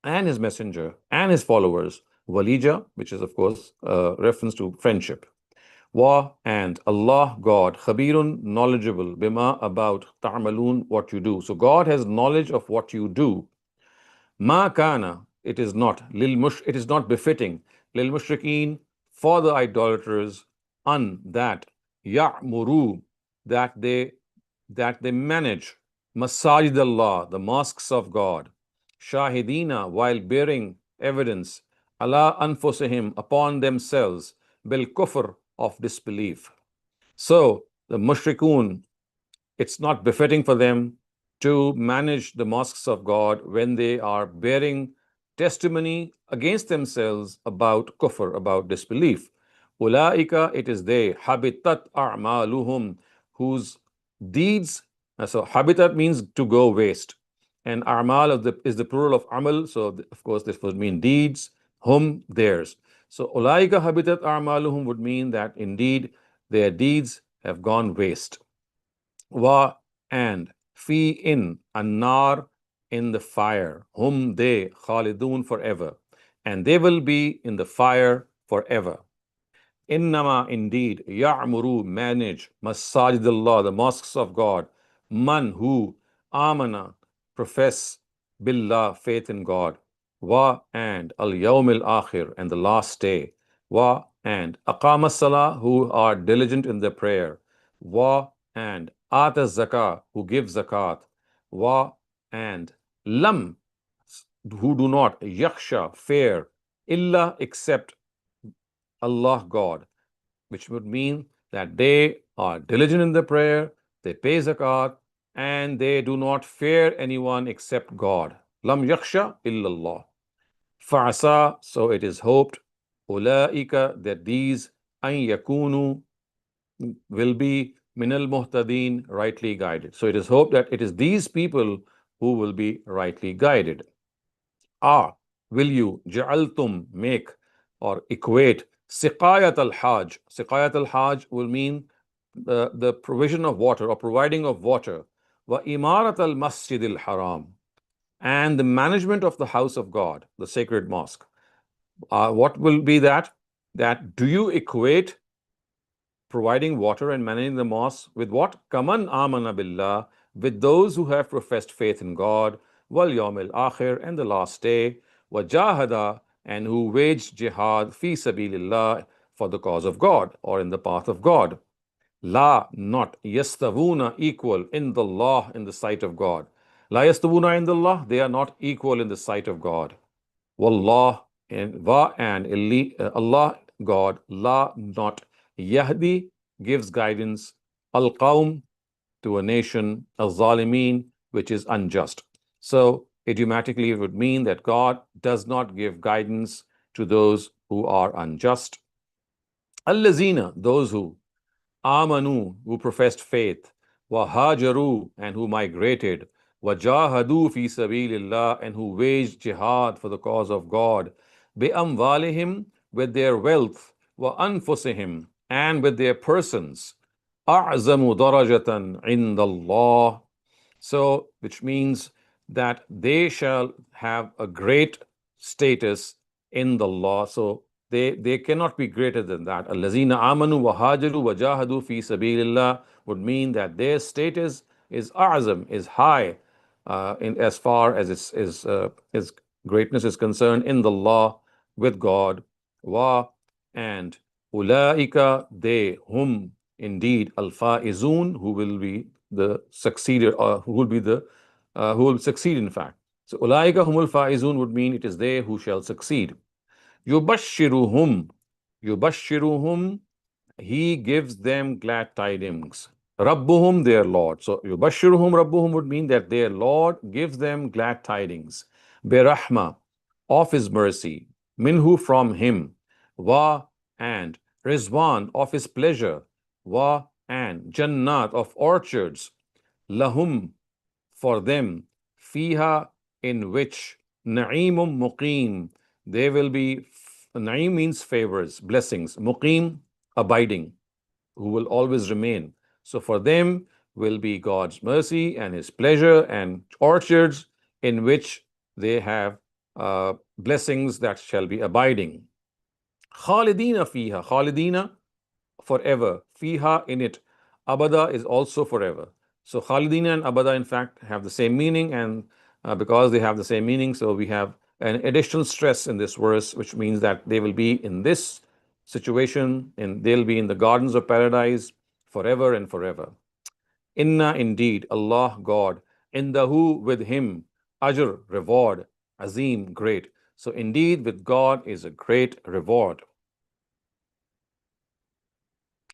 and his messenger and his followers. Walija, which is of course a reference to friendship. Wa, and Allah, God, khabirun, knowledgeable, bima, about, ta'malun, what you do. So God has knowledge of what you do. Ma kana, it is not, it is not befitting, lil mushrikeen, for the idolaters, an, that, ya'muru, that they manage, masajid Allah, the mosques of God, shahidina, while bearing evidence, ala anfusihim, upon themselves, bil kufr, of disbelief. So the mushrikun, it's not befitting for them to manage the mosques of God when they are bearing testimony against themselves about kufr, about disbelief. Ulaika, it is they, habitat a'maluhum, whose deeds, so habitat means to go waste, and a'mal is the plural of amal, so of course this would mean deeds, hum, theirs. So ulaika habitat a'maluhum would mean that indeed their deeds have gone waste. Wa, and fi, in, an-nar, in the fire, hum, they, khalidun, forever, and they will be in the fire forever. Innama, indeed, ya'muru, manage, masajid Allah, the mosques of God, man, who, amana, profess, billah, faith in God, wa, and al-yawm al-akhir, and the last day, wa, and aqama salah, who are diligent in their prayer, wa and ata zakah, who give zakat, wa and lam, who do not yakhsha, fear, illa, except Allah, God, which would mean that they are diligent in their prayer, they pay zakat, and they do not fear anyone except God. Lam yakhsha illallah. Fa'asa, so it is hoped, ulaika, that these, an yakunu, will be minal muhtadeen, rightly guided. So it is hoped that it is these people who will be rightly guided. Will you, ja'altum, make or equate siqayat al-hajj. Siqayat al-hajj will mean the provision of water or providing of water. Wa imarat al-masjid al-haram, and the management of the house of God, the sacred mosque. What will be that? That do you equate providing water and managing the mosque with what? Kaman amana billah, with those who have professed faith in God, wal yawmil akhir, and the last day, wa jahada, and who waged jihad fi sabilillah, for the cause of God or in the path of God. La, not yastavuna, equal in the law, in the sight of God. La yastavuna in the law, they are not equal in the sight of God. Wallah, and va and Allah, God, la, not yahdi, gives guidance, al qawm, to a nation, al zalimin, which is unjust. So idiomatically it would mean that God does not give guidance to those who are unjust. Allazina, those who amanu, who professed faith, wa hajaru, and who migrated, wa jahadu fi sabilillah, and who waged jihad for the cause of God, bi amwalihim, with their wealth, wa anfusihim, and with their persons, a'zamu darajatan indallah. So, which means that they shall have a great status in the law. So they cannot be greater than that. Allazina amanu wa hajaru wa jahadu fi sabilillah would mean that their status is a'zam, is high, in as far as its greatness is concerned in the law with God. Wa and ulaika, they, whom indeed al-faizun, who will be the succeeder, or who will succeed, in fact. So ulaika humul faizun would mean it is they who shall succeed. Yubashiruhum, yubashiruhum, he gives them glad tidings. Rabbuhum, their Lord. So yubashiruhum rabbuhum would mean that their Lord gives them glad tidings. Berahma, of his mercy. Minhu, from him. Wa, and Rizwan, of his pleasure. Wa, and Jannat, of orchards. Lahum, for them. Fiha, in which. Na'imum muqim, they will be. Na'im means favors, blessings. Muqim, abiding, who will always remain. So for them will be God's mercy and his pleasure and orchards in which they have blessings that shall be abiding. Khalidina fiha, Khalidina, forever. Fiha, in it. Abada is also forever. So Khalidina and Abada, in fact, have the same meaning, and because they have the same meaning, so we have an additional stress in this verse, which means that they will be in this situation, and they'll be in the gardens of paradise forever and forever. Inna, indeed, Allah, God, indahu, with him, ajr, reward, azim, great. So indeed, with God is a great reward.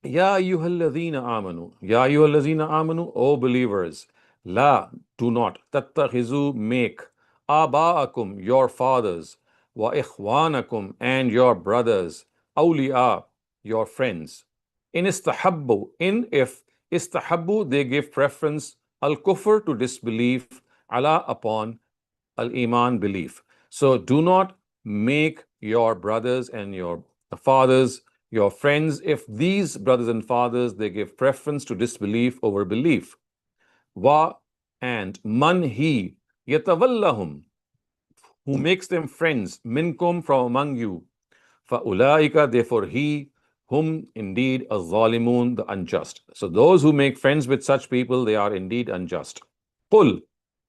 Ya ayyuhalladhina amanu, Ya ayyuhalladhina amanu, O believers, La, do not, tattakhizu, make, aba'akum, your fathers, wa ikhwanakum, and your brothers, awliya, your friends. In istahabbu, in if istahabbu, they give preference, al-kufr, to disbelief, ala, upon, al-iman, belief. So do not make your brothers and your fathers your friends if these brothers and fathers, they give preference to disbelief over belief. Wa, and man, he, yatawallahum, who makes them friends, minkum, from among you. Fa'ulaika, therefore he, whom indeed az-zalimun, the unjust. So those who make friends with such people, they are indeed unjust. Qul,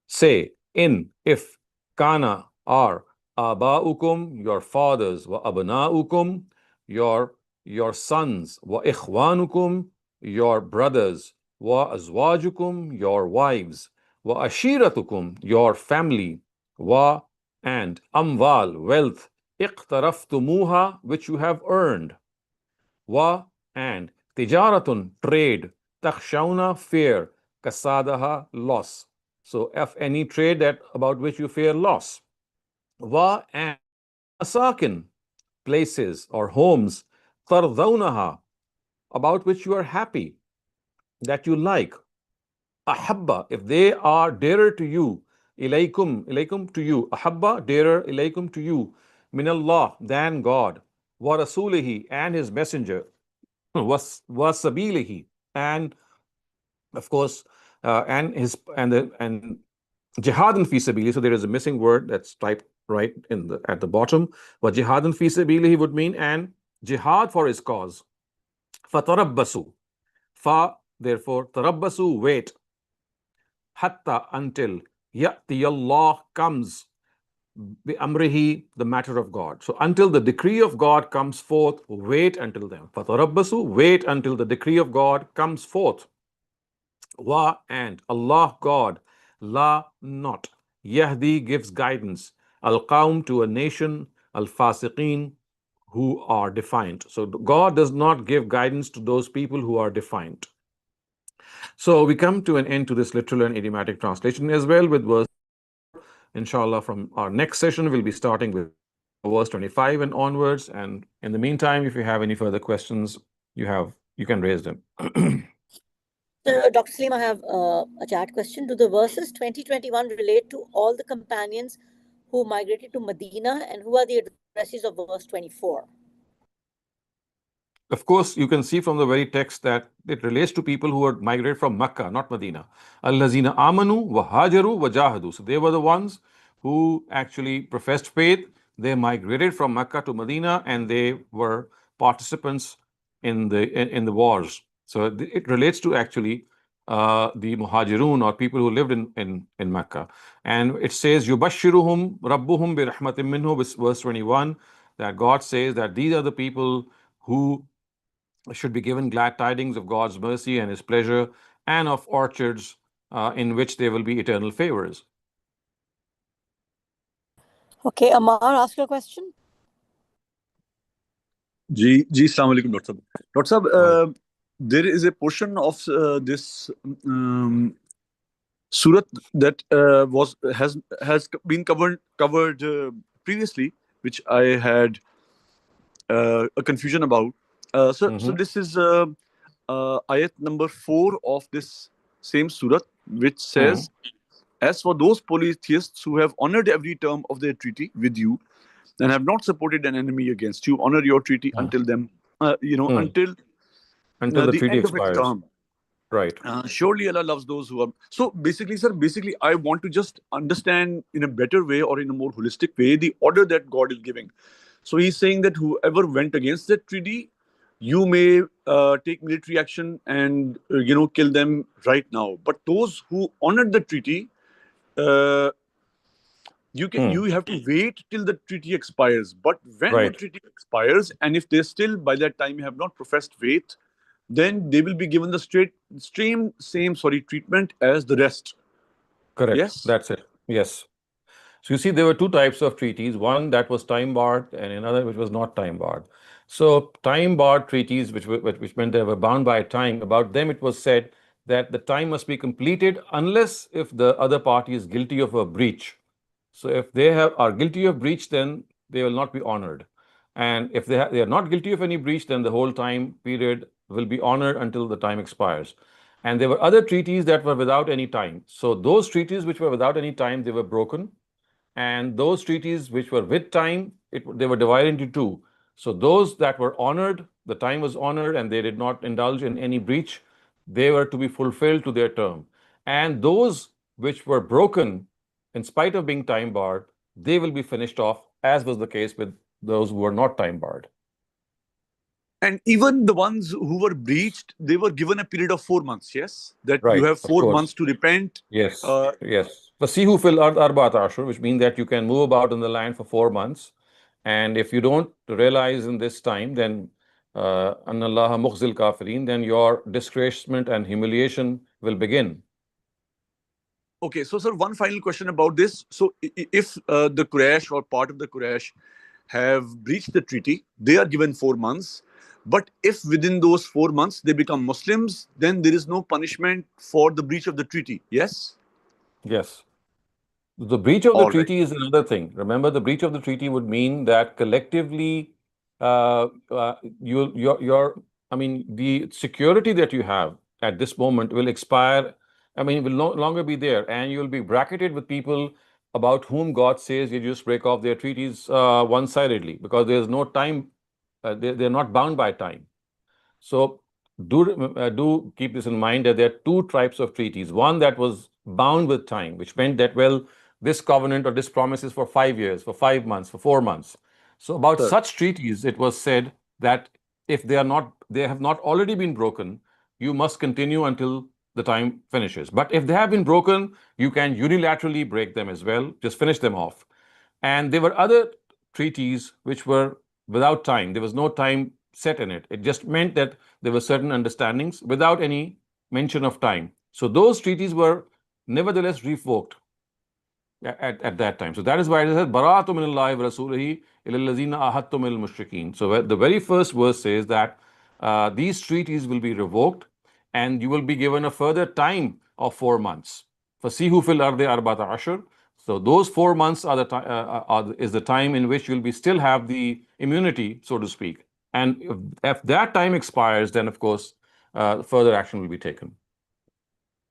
say, in, if, kana, are, aba'ukum, your fathers, wa abna'ukum, your your sons, wa ikhwanukum, your brothers, wa azwajukum, your wives, wa ashiratukum, your family, wa and amwal, wealth, iqtaraftumuha, which you have earned, wa and tijaratun, trade, takhshawna, fear, kasadaha, loss. So if any trade that about which you fear loss, wa and masakin, places or homes, tardawnaha, about which you are happy, that you like, ahabba, if they are dearer to you, ilaykum to you, ahabba, dearer, ilaykum to you, minallah, than God, wa rasulihi, and his messenger, wa sabilihi, and of course, and his and jihadun fi sabili. So there is a missing word that's typed right in the at the bottom. What jihadun fi sabilihi would mean, and jihad for his cause. Fatarabbasu. Fa, therefore, tarabbasu, wait. Hatta, until. Ya'ti Allah, comes. Bi amrihi, the matter of God. So until the decree of God comes forth, wait until then. Fatarabbasu, wait until the decree of God comes forth. Wa, and Allah, God, la, not. Yahdi, gives guidance. Al-Qawm, to a nation. Al-Fasiqeen, who are defiant. So God does not give guidance to those people who are defiant. So we come to an end to this literal and idiomatic translation as well with verse. Inshallah, from our next session, we'll be starting with verse 25 and onwards. And in the meantime, if you have any further questions, you can raise them. So, Dr. Saleem, I have a chat question. Do the verses 2021 relate to all the companions who migrated to Medina, and who are the addresses of verse 24? Of course, you can see from the very text that it relates to people who had migrated from Makkah, not Medina. Al-lazina amanu wa hajaru wa jahadu. So they were the ones who actually professed faith. They migrated from Makkah to Medina, and they were participants in the wars. So it relates to actually the muhajirun, or people who lived in Makkah. And it says, yubashiruhum rabbuhum bi rahmatin minhu, verse 21, that God says that these are the people who should be given glad tidings of God's mercy and his pleasure, and of orchards in which there will be eternal favors. Okay, Amar, ask your question. Ji, Assalamu alaikum, Dr. Sahab. Dr. Sahab, there is a portion of this Surah that has been covered previously, which I had a confusion about. So this is ayat number 4 of this same surah, which says, as for those polytheists who have honored every term of their treaty with you and have not supported an enemy against you, honor your treaty until them, until the treaty end of its expires. term. Right. Surely Allah loves those who are. So basically, sir, I want to just understand in a better way, or in a more holistic way, the order that God is giving. So he's saying that whoever went against that treaty, you may take military action and kill them right now. But those who honored the treaty, you have to wait till the treaty expires. But when the treaty expires, and if they still by that time have not professed faith, then they will be given the same treatment as the rest. Correct. Yes? That's it. Yes. So you see, there were two types of treaties. One that was time barred, and another which was not time barred. So time barred treaties, which meant they were bound by time, about them it was said that the time must be completed unless if the other party is guilty of a breach. So if they are guilty of breach, then they will not be honored. And if they are not guilty of any breach, then the whole time period will be honored until the time expires. And there were other treaties that were without any time. So those treaties which were without any time, they were broken. And those treaties which were with time, they were divided into two. So those that were honored, the time was honored, and they did not indulge in any breach, they were to be fulfilled to their term. And those which were broken, in spite of being time barred, they will be finished off, as was the case with those who were not time barred. And even the ones who were breached, they were given a period of 4 months, yes? That Right, you have of 4 course. months to repent. Yes, yes. Fasihu fil ard arba'at ashur, which means that you can move about in the land for 4 months. And if you don't realize in this time, then Anna Allaha mukhzil kafirin, then your disgracement and humiliation will begin. Okay, so sir, one final question about this. So if the Quraysh or part of the Quraysh have breached the treaty, they are given 4 months. But if within those 4 months they become Muslims, then there is no punishment for the breach of the treaty. Yes? Yes. The breach of the All right. treaty is another thing. Remember, the breach of the treaty would mean that collectively, the security that you have at this moment will expire. I mean, it will no longer be there, and you'll be bracketed with people about whom God says you just break off their treaties one-sidedly, because there's no time. They're not bound by time. So do keep this in mind, that there are two types of treaties. One that was bound with time, which meant that, well, this covenant or this promise is for 5 years, for 5 months, for 4 months. So about Sir. such treaties, it was said that if they have not already been broken, you must continue until the time finishes. But if they have been broken, you can unilaterally break them as well, just finish them off. And there were other treaties which were without time. There was no time set in it. It just meant that there were certain understandings without any mention of time. So those treaties were nevertheless revoked at that time. So that is why it says, Bara'atu minallahi wa rasulihi ilal lazina ahadtum minal mushrikeen. So the very first verse says that these treaties will be revoked, and you will be given a further time of 4 months. Fasihu fil ardi arbata ashar. So those 4 months are is the time in which you'll still have the immunity, so to speak. And if that time expires, then of course further action will be taken.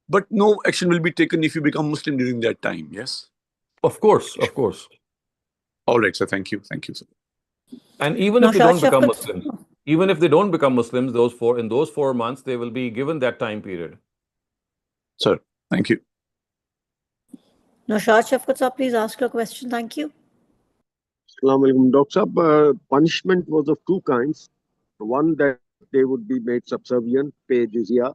But no action will be taken if you become Muslim during that time. Yes? Of course, of course. All right, sir. Thank you. Thank you, sir. And even if they don't become Muslims, even if they don't become Muslims, in those 4 months, they will be given that time period. Sir, thank you. Naushad Shafqat sir, please ask your question. Thank you. Assalamu alaikum. Dr. Sahab, punishment was of two kinds. One, that they would be made subservient, pay jizya,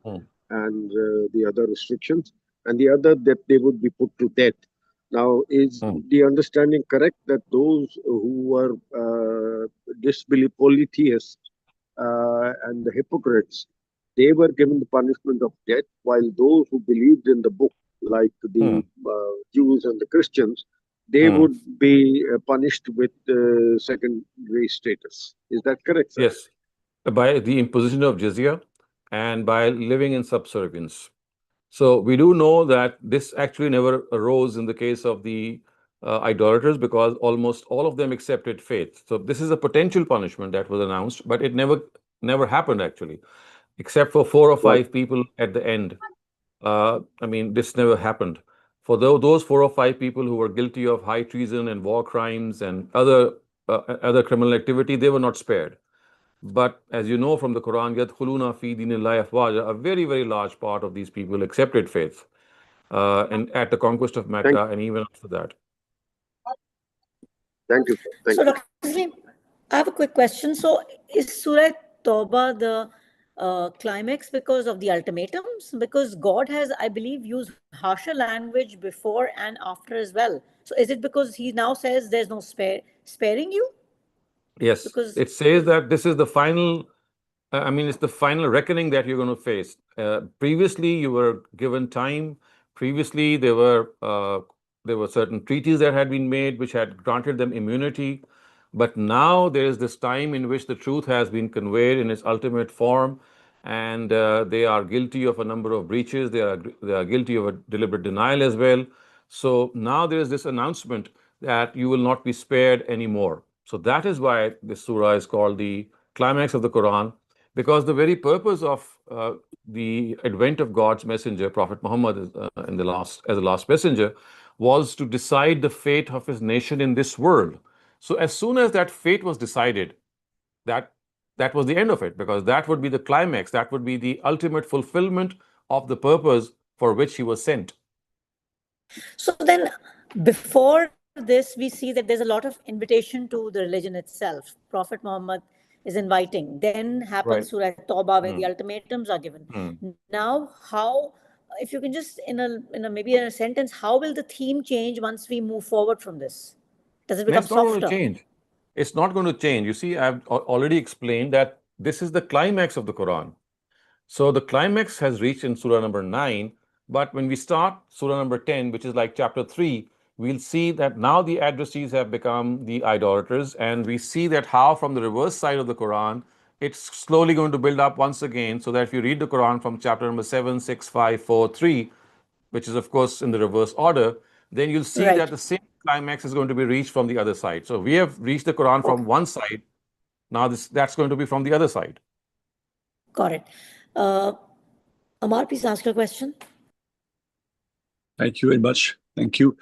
and the other restrictions. And the other, that they would be put to death. Now, is the understanding correct that those who were disbelief polytheists and the hypocrites, they were given the punishment of death, while those who believed in the book, like the Jews and the Christians, they would be punished with secondary status. Is that correct, sir? Yes, by the imposition of jizya and by living in subservience. So we do know that this actually never arose in the case of the idolaters, because almost all of them accepted faith. So this is a potential punishment that was announced, but it never happened actually, except for 4 or 5 people at the end. This never happened. For those 4 or 5 people who were guilty of high treason and war crimes and other criminal activity, they were not spared. But as you know from the Quran, يَدْخُلُونَ فِي دِينِ اللَّهِ أَفْوَاجًا, a very, very large part of these people accepted faith and at the conquest of Mecca and even after that. Thank you, sir. Thank you. Dr. Saleem, I have a quick question. So is Surah Tawbah the climax because of the ultimatums? Because God has, I believe, used harsher language before and after as well. So is it because he now says there's no sparing you? Yes, Because it says that this is the final, it's the final reckoning that you're going to face. Previously, you were given time. Previously, there were certain treaties that had been made which had granted them immunity. But now there is this time in which the truth has been conveyed in its ultimate form, and they are guilty of a number of breaches. They are guilty of a deliberate denial as well. So now there is this announcement that you will not be spared anymore. So that is why this surah is called the climax of the Quran, because the very purpose of the advent of God's messenger, Prophet Muhammad, as the last messenger, was to decide the fate of his nation in this world. So as soon as that fate was decided, that was the end of it, because that would be the climax, that would be the ultimate fulfillment of the purpose for which he was sent. So then, before this, we see that there's a lot of invitation to the religion itself. Prophet Muhammad is inviting. Then happens Surah Tawbah, where the ultimatums are given. Now, how, if you can just maybe in a sentence, how will the theme change once we move forward from this? Does it become softer? It's not going to change. You see, I've already explained that this is the climax of the Quran. So the climax has reached in Surah number 9, but when we start Surah number 10, which is like chapter 3, we'll see that now the addressees have become the idolaters, and we see that how from the reverse side of the Quran, it's slowly going to build up once again, so that if you read the Quran from chapter number 7, 6, 5, 4, 3, which is of course in the reverse order, then you'll see Right. that the same climax is going to be reached from the other side. So we have reached the Quran from one side. Now that's going to be from the other side. Got it. Amar, please ask your question. Thank you very much. Thank you.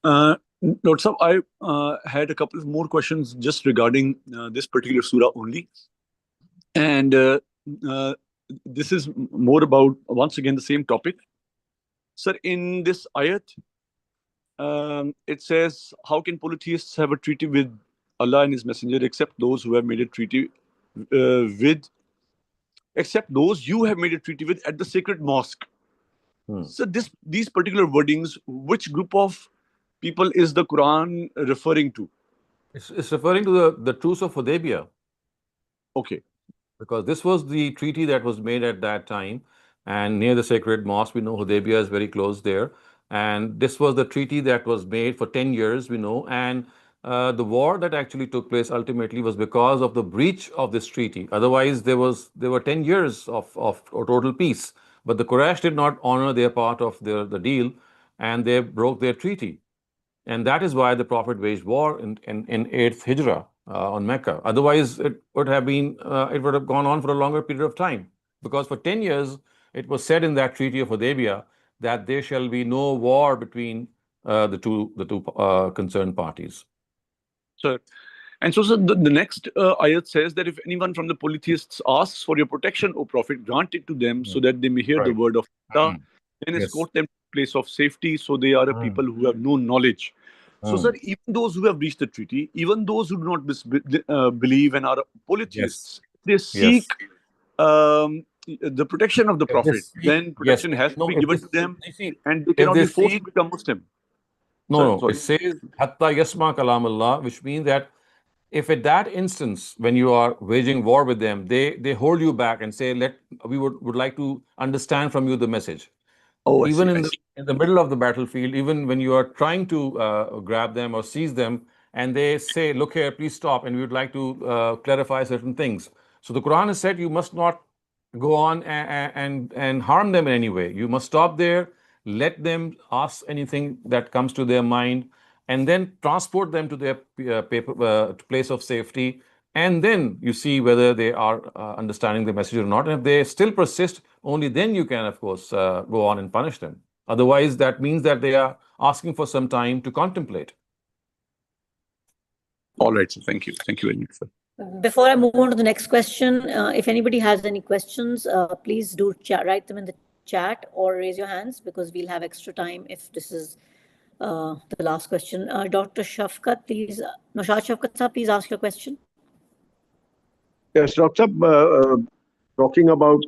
Dr. Saab, I had a couple of more questions just regarding this particular surah only. And this is more about, once again, the same topic. Sir, in this ayat, it says, how can polytheists have a treaty with Allah and His Messenger except those who have made a treaty except those you have made a treaty with at the sacred mosque? So these particular wordings, which group of people is the Quran referring to? It's referring to the truce of Hudaybiyah. Okay. Because this was the treaty that was made at that time, and near the sacred mosque, we know Hudaybiyah is very close there. And this was the treaty that was made for 10 years, we know. And the war that actually took place ultimately was because of the breach of this treaty. Otherwise, there were 10 years of total peace. But the Quraysh did not honor their part of the deal, and they broke their treaty. And that is why the Prophet waged war in 8th Hijrah on Mecca. Otherwise, it would have gone on for a longer period of time. Because for 10 years, it was said in that Treaty of Hudaybiyah that there shall be no war between the two concerned parties. Sir. And so, the next ayat says that if anyone from the polytheists asks for your protection, O Prophet, grant it to them so that they may hear the word of Allah, then escort them to a place of safety, so they are a people who have no knowledge. So, sir, even those who have breached the treaty, even those who do not believe and are polytheists, they seek the protection of the Prophet, then protection has to be given to them, and they cannot be forced to become Muslim. No, it says hatta yasma kalam Allah, which means that if at that instance, when you are waging war with them, they hold you back and say, we would like to understand from you the message. Oh, even in the middle of the battlefield, even when you are trying to grab them or seize them, and they say, look here, please stop, and we would like to clarify certain things. So the Quran has said you must not go on and harm them in any way. You must stop there, let them ask anything that comes to their mind, and then transport them to their place of safety. And then you see whether they are understanding the message or not. And if they still persist, only then you can, of course, go on and punish them. Otherwise, that means that they are asking for some time to contemplate. All right, sir. Thank you. Thank you very much, sir. Before I move on to the next question, if anybody has any questions, please do write them in the chat or raise your hands, because we'll have extra time if this is the last question. Dr. Shafkat, please, Noshad Shafkat sir, please ask your question. Yes, Dr. Talking about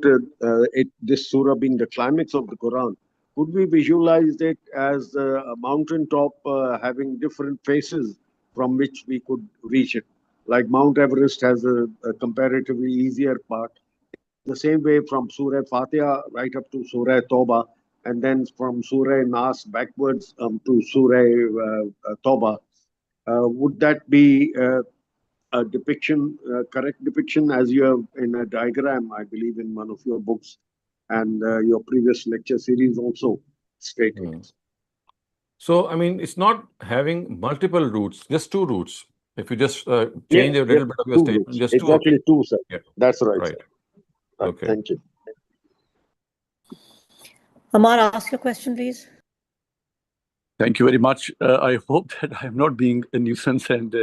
this surah being the climax of the Quran, could we visualize it as a mountaintop having different faces from which we could reach it? Like Mount Everest has a comparatively easier part. The same way from Surah Fatiha right up to Surah Tawbah, and then from Surah Nas backwards to Surah Tawbah. Would that be a depiction, correct depiction, as you have in a diagram, I believe, in one of your books, and your previous lecture series also stated? So, I mean, it's not having multiple roots, just two roots. If you just change a little bit of your statement, roots. just exactly two, sir. Yeah. That's right. Right. Sir. Okay. Thank you. Amar, ask your question, please. Thank you very much. I hope that I am not being a nuisance, and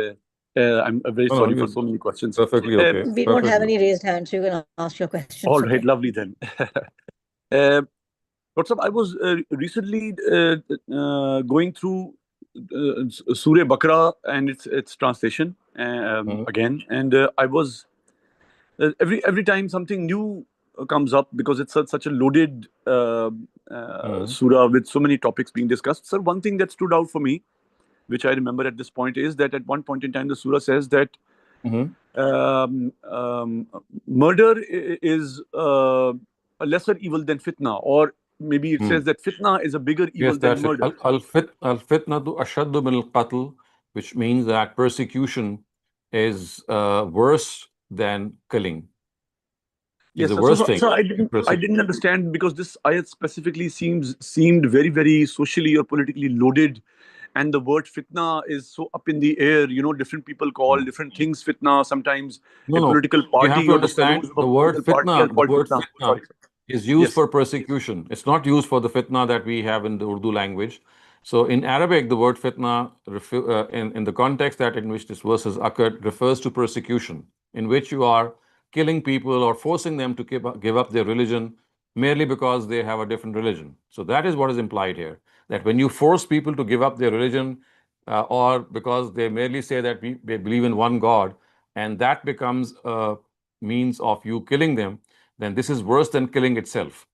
I'm very sorry for so many questions. Perfectly okay. We don't have any raised hands, so you can ask your question. All right, lovely then. What's up? I was recently going through Surah Baqarah and its translation again, and I was every time something new comes up, because it's such a loaded surah with so many topics being discussed. So one thing that stood out for me, which I remember at this point, is that at one point in time the surah says that murder is a lesser evil than fitna, or maybe it says that fitna is a bigger evil Yes, than that's it. murder. Al-fitnatu ashaddu min al-qatl, which means that persecution is worse than killing. Is Yes, the worst thing. so I didn't understand, because this ayat specifically seemed very, very socially or politically loaded, and the word fitna is so up in the air. Different people call different things fitna. Sometimes a No. political You have party to or the understand fellows of a the word political party are fitna. The called word fitna. fitna Sorry. is used Yes. for persecution. It's not used for the fitna that we have in the Urdu language. So in Arabic, the word fitna, in the context that in which this verse has occurred, refers to persecution, in which you are killing people or forcing them to give up their religion merely because they have a different religion. So that is what is implied here. That when you force people to give up their religion, or because they merely say that they believe in one God, and that becomes a means of you killing them, then this is worse than killing itself.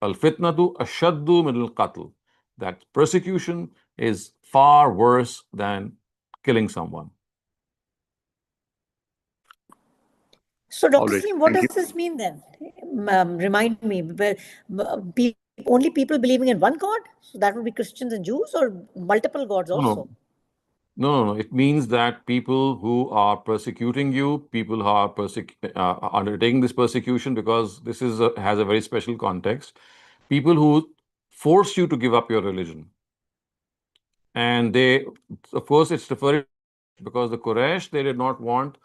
Al-fitnatu ashaddu min al-qatl. That persecution is far worse than killing someone. So, Dr. All right. Saleem, what Thank you. does this mean then? Remind me. Only people believing in one God? So that would be Christians and Jews, or multiple gods also? No. It means that people who are persecuting you, people who are undertaking this persecution, because this has a very special context, people who force you to give up your religion. And of course, it's referring, because the Quraysh, they did not want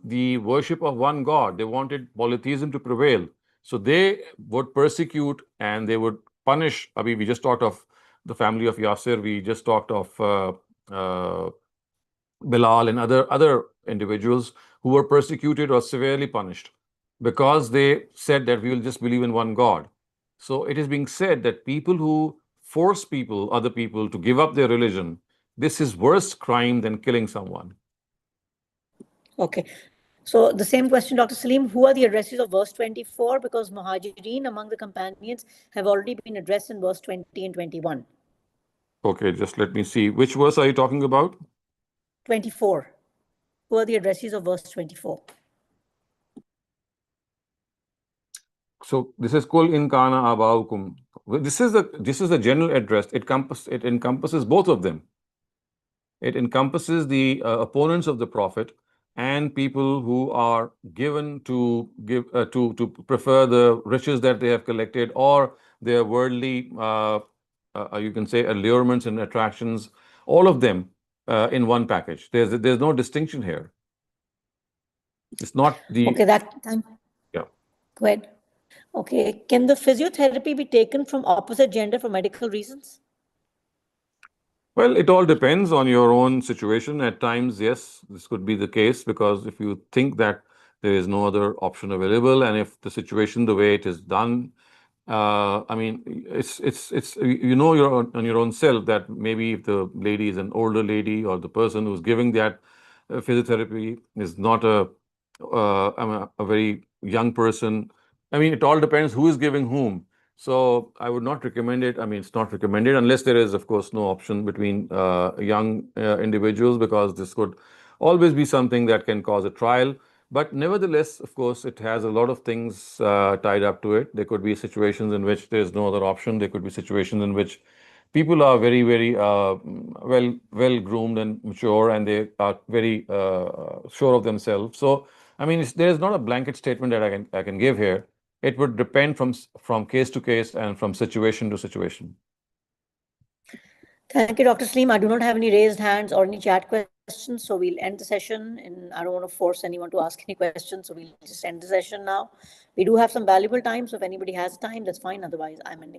the worship of one God. They wanted polytheism to prevail. So they would persecute and they would punish. I mean, we just talked of the family of Yasir. We just talked of Bilal and other individuals who were persecuted or severely punished because they said that we will just believe in one God. So it is being said that people who force other people to give up their religion, this is worse crime than killing someone. Okay. So the same question, Dr. Saleem, who are the addresses of verse 24? Because Muhajirin among the companions have already been addressed in verse 20 and 21. Okay, just let me see. Which verse are you talking about? 24. Who are the addresses of verse 24? So this is Kul in kana abaukum. This is the general address. It encompasses both of them. It encompasses the opponents of the Prophet and people who are given to prefer the riches that they have collected or their worldly, you can say, allurements and attractions. All of them in one package. There's no distinction here. It's not the Okay, yeah. Go ahead. Okay, can the physiotherapy be taken from opposite gender for medical reasons? Well, it all depends on your own situation. At times, yes, this could be the case, because if you think that there is no other option available, and if the situation, the way it is done, I mean, it's you're on your own self that maybe if the lady is an older lady or the person who's giving that physiotherapy is not a very young person. I mean, it all depends who is giving whom. So I would not recommend it. I mean, it's not recommended unless there is, of course, no option between young individuals, because this could always be something that can cause a trial. But nevertheless, of course, it has a lot of things tied up to it. There could be situations in which there's no other option. There could be situations in which people are very, very well groomed and mature, and they are very sure of themselves. So, I mean, there is not a blanket statement that I can give here. It would depend from case to case and from situation to situation. Thank you, Dr. Saleem. I do not have any raised hands or any chat questions, so we'll end the session. And I don't want to force anyone to ask any questions, so we'll just end the session now. We do have some valuable time, so if anybody has time, that's fine. Otherwise, I'm ending.